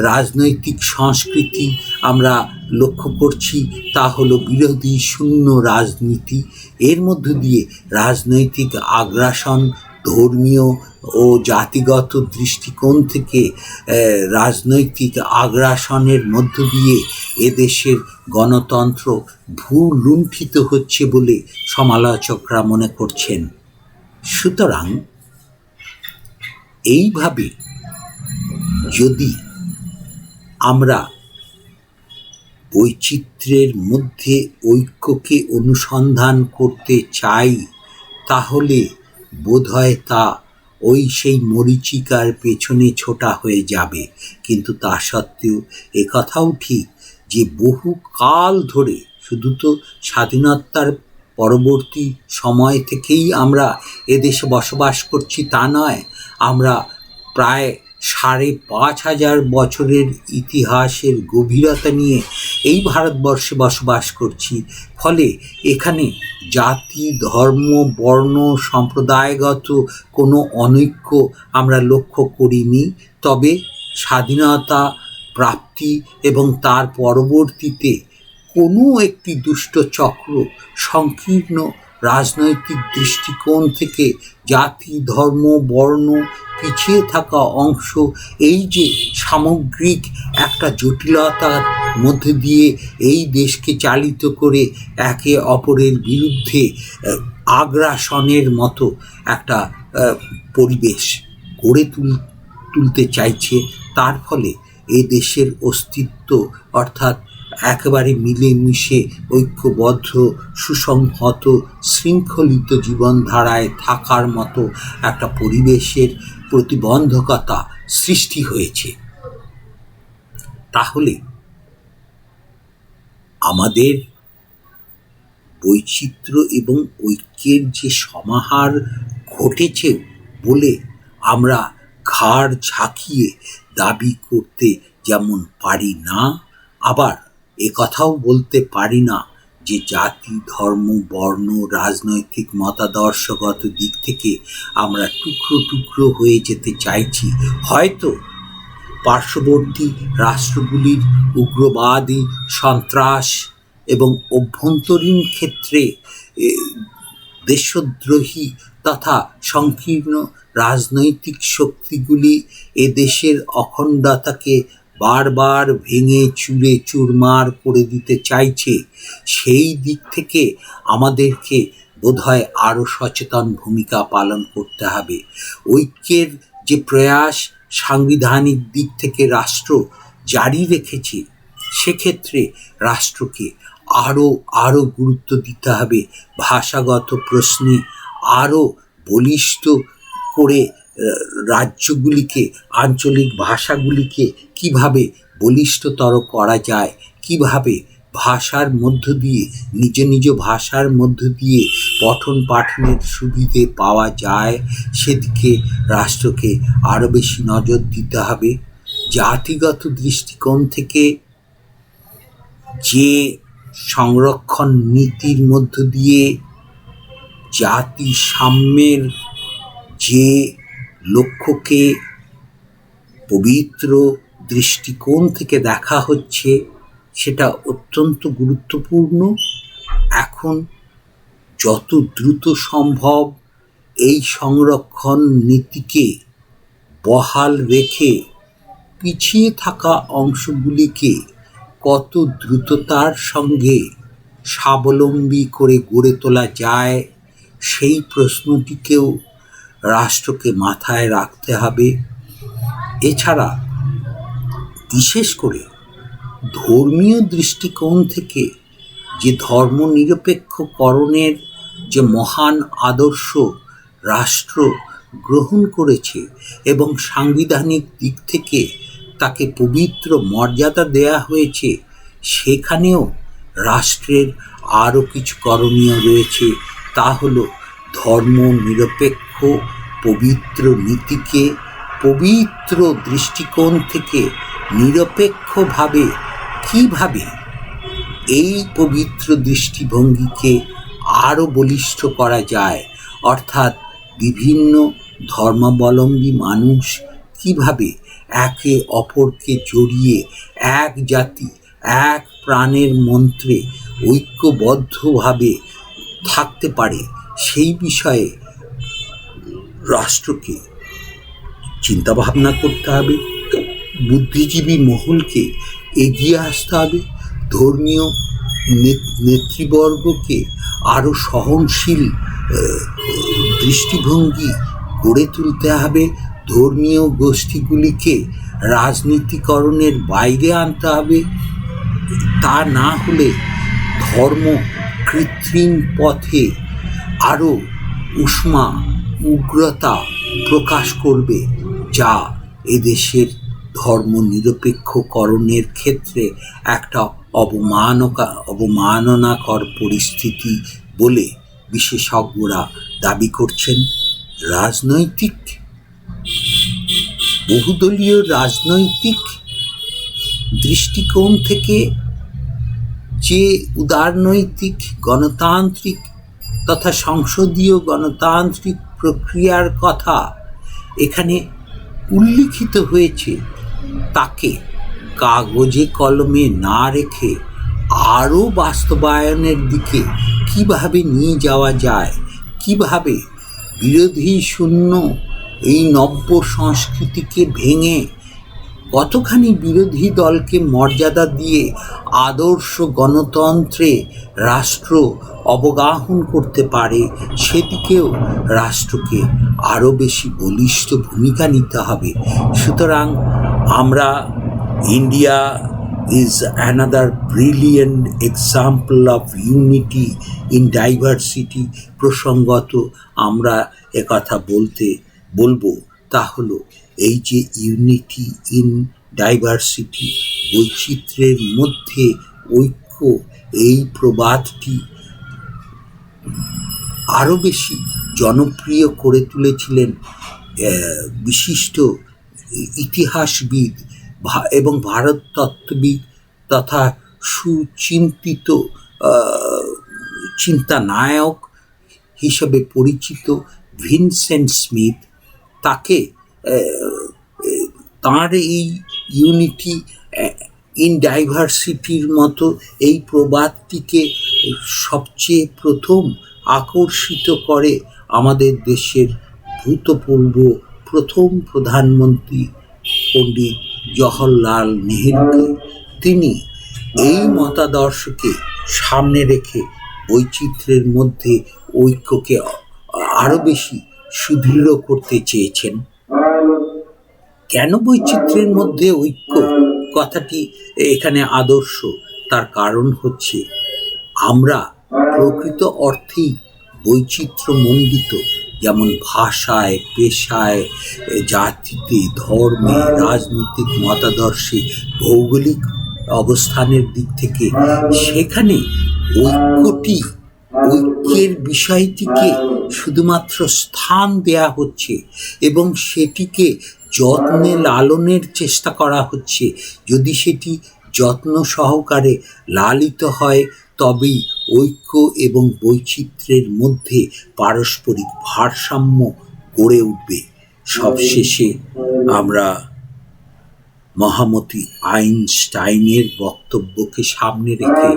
রাজনৈতিক সংস্কৃতি আমরা লক্ষ্য করছি, তা হলো বিরোধী শূন্য রাজনীতি। এর মধ্য দিয়ে রাজনৈতিক আগ্রাসন, ধর্মীয় ও জাতিগত দৃষ্টিকোণ থেকে রাজনৈতিক আগ্রাসনের মধ্য দিয়ে এদেশের গণতন্ত্র ভূলুণ্ঠিত হচ্ছে বলে সমালোচকরা মনে করছেন। সুতরাং এইভাবে যদি আমরা বৈচিত্র্যের মধ্যে ঐক্যকে অনুসন্ধান করতে চাই, তাহলে বোধহয় তা সেই মরীচিকার পেছনে ছোটা হয়ে যাবে। কিন্তু তা সত্ত্বেও একথাও ঠিক যে বহু কাল ধরে, শুধু তো স্বাধীনতার পরবর্তী সময় থেকেই আমরা এদেশে বসবাস করছি তা নয়, আমরা প্রায় ৫,৫০০ বছরের ইতিহাসের গভীরতা নিয়ে এই ভারতবর্ষে বসবাস করছি। ফলে এখানে জাতি, ধর্ম, বর্ণ, সম্প্রদায়গত কোনো অনৈক্য আমরা লক্ষ্য করিনি। তবে স্বাধীনতা প্রাপ্তি এবং তার পরবর্তীতে কোনো একটি দুষ্ট চক্র সংকীর্ণ রাজনৈতিক দৃষ্টিকোণ থেকে জাতি, ধর্ম, বর্ণ, পিছিয়ে থাকা অংশ, এই যে সামগ্রিক একটা জটিলতার মধ্যে দিয়ে এই দেশকে চালিত করে একে অপরের বিরুদ্ধে আগ্রাসনের মতো একটা পরিবেশ গড়ে তুলতে চাইছে, তার ফলে এ দেশের অস্তিত্ব অর্থাৎ একেবারে মিলেমিশে ঐক্যবদ্ধ, সুসংহত, শৃঙ্খলিত জীবনধারায় থাকার মতো একটা পরিবেশের প্রতিবন্ধকতা সৃষ্টি হয়েছে। তাহলে আমাদের বৈচিত্র্য এবং ঐক্যের যে সমাহার ঘটেছে বলে আমরা ঘাড় ঝাঁকিয়ে দাবি করতে যেমন পারি না, আবার একথাও বলতে পারি না যে জাতি, ধর্ম, বর্ণ, রাজনৈতিক মতাদর্শগত দিক থেকে আমরা টুকরো টুকরো হয়ে যেতে চাইছি। হয়তো পার্শ্ববর্তী রাষ্ট্রগুলির উগ্রবাদী, সন্ত্রাস এবং অভ্যন্তরীণ ক্ষেত্রে দেশদ্রোহী তথা সংকীর্ণ রাজনৈতিক শক্তিগুলি এদেশের অখণ্ডতাকে বারবার ভেঙে চুরে চুরমার করে দিতে চাইছে। সেই দিক থেকে আমাদেরকে বোধহয় আরও সচেতন ভূমিকা পালন করতে হবে। ঐক্যের যে প্রয়াস সাংবিধানিক দিক থেকে রাষ্ট্র জারি রেখেছে, সেক্ষেত্রে রাষ্ট্রকে আরও গুরুত্ব দিতে হবে। ভাষাগত প্রশ্নে আরও বলিষ্ঠ করে রাজ্যগুলিকে, আঞ্চলিক ভাষাগুলিকে কিভাবে বলিষ্ঠতর করা যায়, কিভাবে ভাষার মধ্য দিয়ে, নিজ নিজ ভাষার মধ্য দিয়ে পঠন পাঠনের সুবিধে পাওয়া যায়, সেদিকে রাষ্ট্রকে আরও বেশি নজর দিতে হবে। জাতিগত দৃষ্টিকোণ থেকে যে সংরক্ষণ নীতির মধ্য দিয়ে জাতি সাম্যের যে লক্ষ্যকে পবিত্র দৃষ্টিকোণ থেকে দেখা হচ্ছে, সেটা অত্যন্ত গুরুত্বপূর্ণ। এখন যত দ্রুত সম্ভব এই সংরক্ষণ নীতিকে বহাল রেখে পিছিয়ে থাকা অংশগুলিকে কত দ্রুততার সঙ্গে স্বাবলম্বী করে গড়ে তোলা যায়, সেই প্রশ্নটিকেও রাষ্ট্রকে মাথায় রাখতে হবে। এছাড়া বিশেষ করে ধর্মীয় দৃষ্টিকোণ থেকে যে ধর্মনিরপেক্ষকরণের যে মহান আদর্শ রাষ্ট্র গ্রহণ করেছে এবং সাংবিধানিক দিক থেকে তাকে পবিত্র মর্যাদা দেয়া হয়েছে, সেখানেও রাষ্ট্রের আরও কিছু করণীয় রয়েছে। তা হলো ধর্মনিরপেক্ষ পবিত্র নীতিকে পবিত্র দৃষ্টিকোণ থেকে নিরপেক্ষভাবে কীভাবে এই পবিত্র দৃষ্টিভঙ্গিকে আরও বলিষ্ঠ করা যায়, অর্থাৎ বিভিন্ন ধর্মাবলম্বী মানুষ কিভাবে একে অপরকে জড়িয়ে এক জাতি, এক প্রাণের মন্ত্রে ঐক্যবদ্ধভাবে থাকতে পারে, সেই বিষয়ে রাষ্ট্রকে চিন্তাভাবনা করতে হবে। বুদ্ধিজীবী মহলকে এগিয়ে আসতে হবে। ধর্মীয় নেতৃবর্গকে আরও সহনশীল দৃষ্টিভঙ্গি গড়ে তুলতে হবে। ধর্মীয় গোষ্ঠীগুলিকে রাজনীতিকরণের বাইরে আনতে হবে। তা না হলে ধর্ম কৃত্রিম পথে আরও উগ্রতা প্রকাশ করবে, যা এদেশের ধর্মনিরপেক্ষকরণের ক্ষেত্রে একটা অবমাননাকর পরিস্থিতি বলে বিশেষজ্ঞরা দাবি করছেন। রাজনৈতিক বহুদলীয় রাজনৈতিক দৃষ্টিকোণ থেকে যে উদারনৈতিক গণতান্ত্রিক তথা সংসদীয় গণতান্ত্রিক প্রক্রিয়ার কথা এখানে উল্লিখিত হয়েছে, তাকে কাগজে কলমে না রেখে আরও বাস্তবায়নের দিকে কিভাবে নিয়ে যাওয়া যায়, কিভাবে বিরোধী শূন্য এই নব্য সংস্কৃতিকে ভেঙে কতখানি বিরোধী দলকে মর্যাদা দিয়ে আদর্শ গণতন্ত্রে রাষ্ট্র অবগাহন করতে পারে, সেদিকেও রাষ্ট্রকে আরও বেশি বলিষ্ঠ ভূমিকা নিতে হবে। সুতরাং আমরা India is another brilliant example of unity in diversity প্রসঙ্গত আমরা একথা বলবো, তা হলো এই যে ইউনিটি ইন ডাইভার্সিটি, বৈচিত্র্যের মধ্যে ঐক্য, এই প্রবাদটি আরও বেশি জনপ্রিয় করে তুলেছিলেন বিশিষ্ট ইতিহাসবিদ এবং ভারত তত্ত্ববিদ তথা সুচিন্তিত চিন্তানায়ক হিসেবে পরিচিত ভিনসেন্ট স্মিথ। তাকে তাঁর এই ইউনিটি ইন ডাইভার্সিটির মতো এই প্রবাদটিকে সবচেয়ে প্রথম আকর্ষিত করে আমাদের দেশের ভূতপূর্ব প্রথম প্রধানমন্ত্রী পণ্ডিত জওহরলাল নেহেরুকে। তিনি এই মতাদর্শকে সামনে রেখে বৈচিত্র্যের মধ্যে ঐক্যকে আরও বেশি সুদৃঢ় করতে চেয়েছেন। কেন বৈচিত্র্যের মধ্যে ঐক্য কথাটি এখানে আদর্শ? তার কারণ হচ্ছে আমরা প্রকৃত অর্থেই বৈচিত্র্যমণ্ডিত, যেমন ভাষায়, পেশায়, জাতিতে, ধর্মে, রাজনৈতিক মতাদর্শে, ভৌগোলিক অবস্থানের দিক থেকে। সেখানে ঐক্যের বিষয়টিকে শুধুমাত্র স্থান দেয়া হচ্ছে এবং সেটিকে যত্নে লালনের চেষ্টা করা হচ্ছে। যদি সেটি যত্ন সহকারে লালিত হয় তবেই ঐক্য এবং বৈচিত্র্যের মধ্যে পারস্পরিক ভারসাম্য গড়ে উঠবে। সবশেষে আমরা মহামতি আইনস্টাইনের বক্তব্যকে সামনে রেখে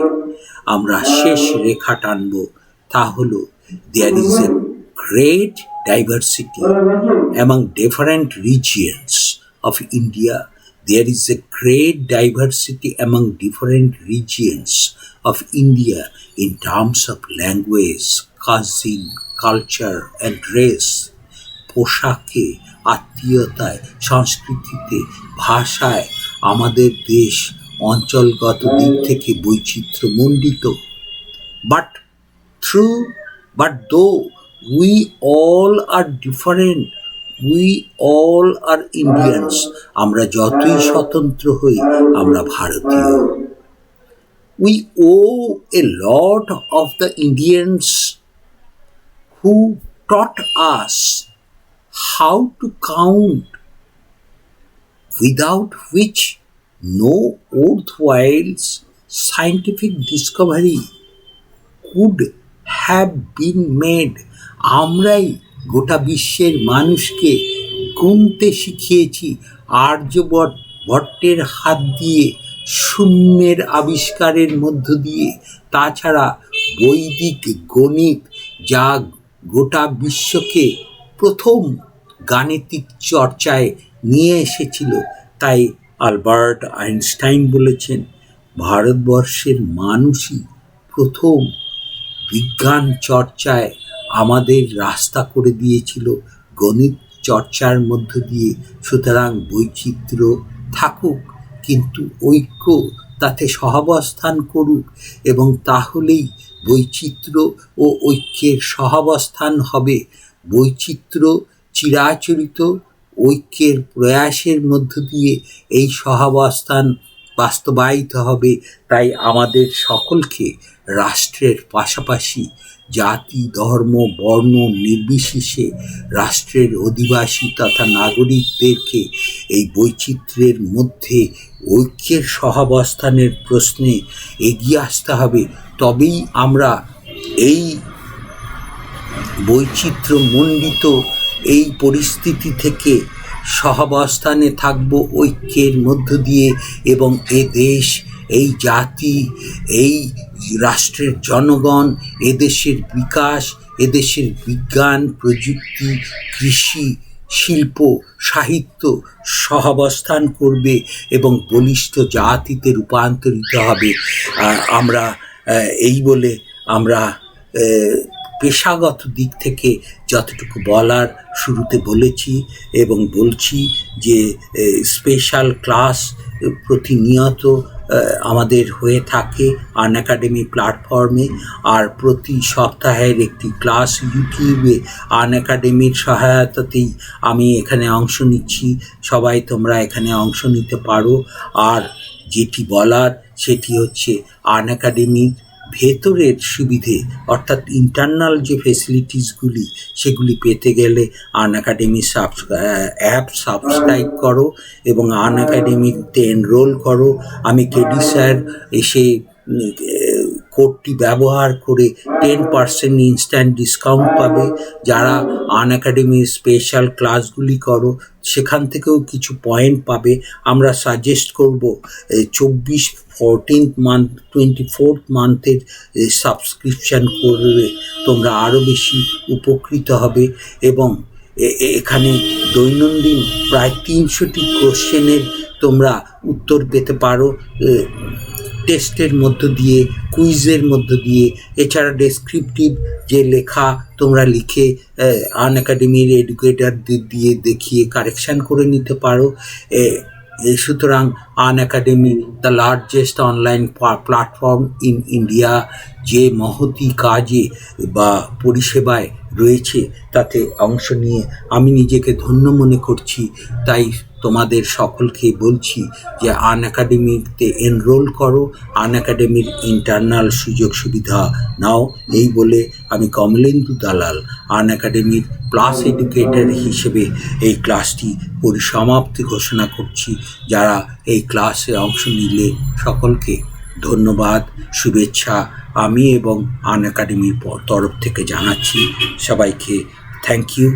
আমরা শেষ রেখা টানব, তা হলো there is a great diversity among different regions of India. There is a great diversity among different regions of India in terms of language, cuisine, culture and race. পোশাকে, আত্মীয়তায়, সংস্কৃতিতে, ভাষায় আমাদের দেশ অঞ্চলগত দিক থেকে বৈচিত্র্যমণ্ডিত। But though we all are different, we all are Indians. আমরা যতই স্বতন্ত্র হই, আমরা ভারতীয়। We owe a lot of the Indians who taught us how to count, without which no worthwhile scientific discovery could have been made. আমরাই গোটা বিশ্বের মানুষকে গুনতে শিখিয়েছি। আর্যভট্টের হাত দিয়ে শূন্যের আবিষ্কারের মধ্য দিয়ে, তাছাড়া বৈদিক গণিত যা গোটা বিশ্বকে প্রথম গাণিতিক চর্চায় নিয়ে এসেছিল। তাই আলবার্ট আইনস্টাইন বলেছেন, ভারতবর্ষের মানুষই প্রথম বিজ্ঞান চর্চায় আমাদের রাস্তা করে দিয়েছিল গণিত চর্চার মধ্য দিয়ে। সুতরাং বৈচিত্র্য থাকুক, কিন্তু ঐক্য তাতে সহাবস্থান করুক, এবং তাহলেই বৈচিত্র্য ও ঐক্যের সহাবস্থান হবে। বৈচিত্র্য চিরাচরিত, ঐক্যের প্রয়াসের মধ্য দিয়ে এই সহাবস্থান বাস্তবায়িত হবে। তাই আমাদের সকলকে রাষ্ট্রের পাশাপাশি জাতি, ধর্ম, বর্ণ নির্বিশেষে রাষ্ট্রের অধিবাসী তথা নাগরিকদেরকে এই বৈচিত্র্যের মধ্যে ঐক্যের সহাবস্থানের প্রশ্নে এগিয়ে আসতে হবে। তবেই আমরা এই বৈচিত্র্যমণ্ডিত এই পরিস্থিতি থেকে সহাবস্থানে থাকব ঐক্যের মধ্য দিয়ে, এবং এ দেশ, এই জাতি, এই রাষ্ট্রের জনগণ, এদেশের বিকাশ, এদেশের বিজ্ঞান, প্রযুক্তি, কৃষি, শিল্প, সাহিত্য সহাবস্থান করবে এবং বলিষ্ঠ জাতিতে রূপান্তরিত হবে। আমরা এই বলে আমরা পেশাগত দিক থেকে যতটুকু বলার শুরুতে বলেছি এবং বলছি যে স্পেশাল ক্লাস প্রতিনিয়ত আমাদের হয়ে থাকে আনএকাডেমি প্ল্যাটফর্মে, আর প্রতি সপ্তাহের একটি ক্লাস ইউটিউবে আনএকাডেমির সহায়তাতেই আমি এখানে অংশ নিচ্ছি। সবাই তোমরা এখানে অংশ নিতে পারো। আর যেটি বলার সেটি হচ্ছে আনএকাডেমির ভেতরের সুবিধে, অর্থাৎ ইন্টারনাল যে ফেসিলিটিসগুলি, সেগুলি পেতে গেলে আনএকাডেমি অ্যাপ সাবস্ক্রাইব করো এবং আনএকাডেমিতে এনরোল করো। আমি কেডি স্যার এসে কোডটি ব্যবহার করে 10% ইনস্ট্যান্ট ডিসকাউন্ট পাবে। যারা আনএকাডেমির স্পেশাল ক্লাসগুলি করো সেখান থেকেও কিছু পয়েন্ট পাবে। আমরা সাজেস্ট করব 14th মান্থ 24th মান্থের সাবস্ক্রিপশান করলে তোমরা আরও বেশি উপকৃত হবে। এবং এখানে দৈনন্দিন প্রায় 300টি কোশ্চেনের তোমরা উত্তর পেতে পারো টেস্টের মধ্য দিয়ে, কুইজের মধ্য দিয়ে। এছাড়া ডেসক্রিপটিভ যে লেখা তোমরা লিখে আনএকাডেমির এডুকেটরদের দিয়ে দেখিয়ে কারেকশান করে নিতে পারো। সুতরাং Unacademy the largest online platform in India যে মহতি কাজে বা পরিষেবায় রয়েছে তাতে অংশ নিয়ে আমি নিজেকে ধন্য মনে করছি। তাই তোমাদের সকলকে বলছি যে আনএকাডেমিতে এনরোল করো, আনএকাডেমির ইন্টারনাল সুযোগ সুবিধা নাও। এই বলে আমি কমলেন্দু দালাল আনএকাডেমির প্লাস এডুকেটর হিসেবে এই ক্লাসটি পরিসমাপ্তি ঘোষণা করছি। যারা এই ক্লাসে অংশ নিলে সকলকে ধন্যবাদ, শুভেচ্ছা আমি এবং আনএকাডেমির তরফ থেকে জানাচ্ছি। সবাইকে থ্যাংক ইউ।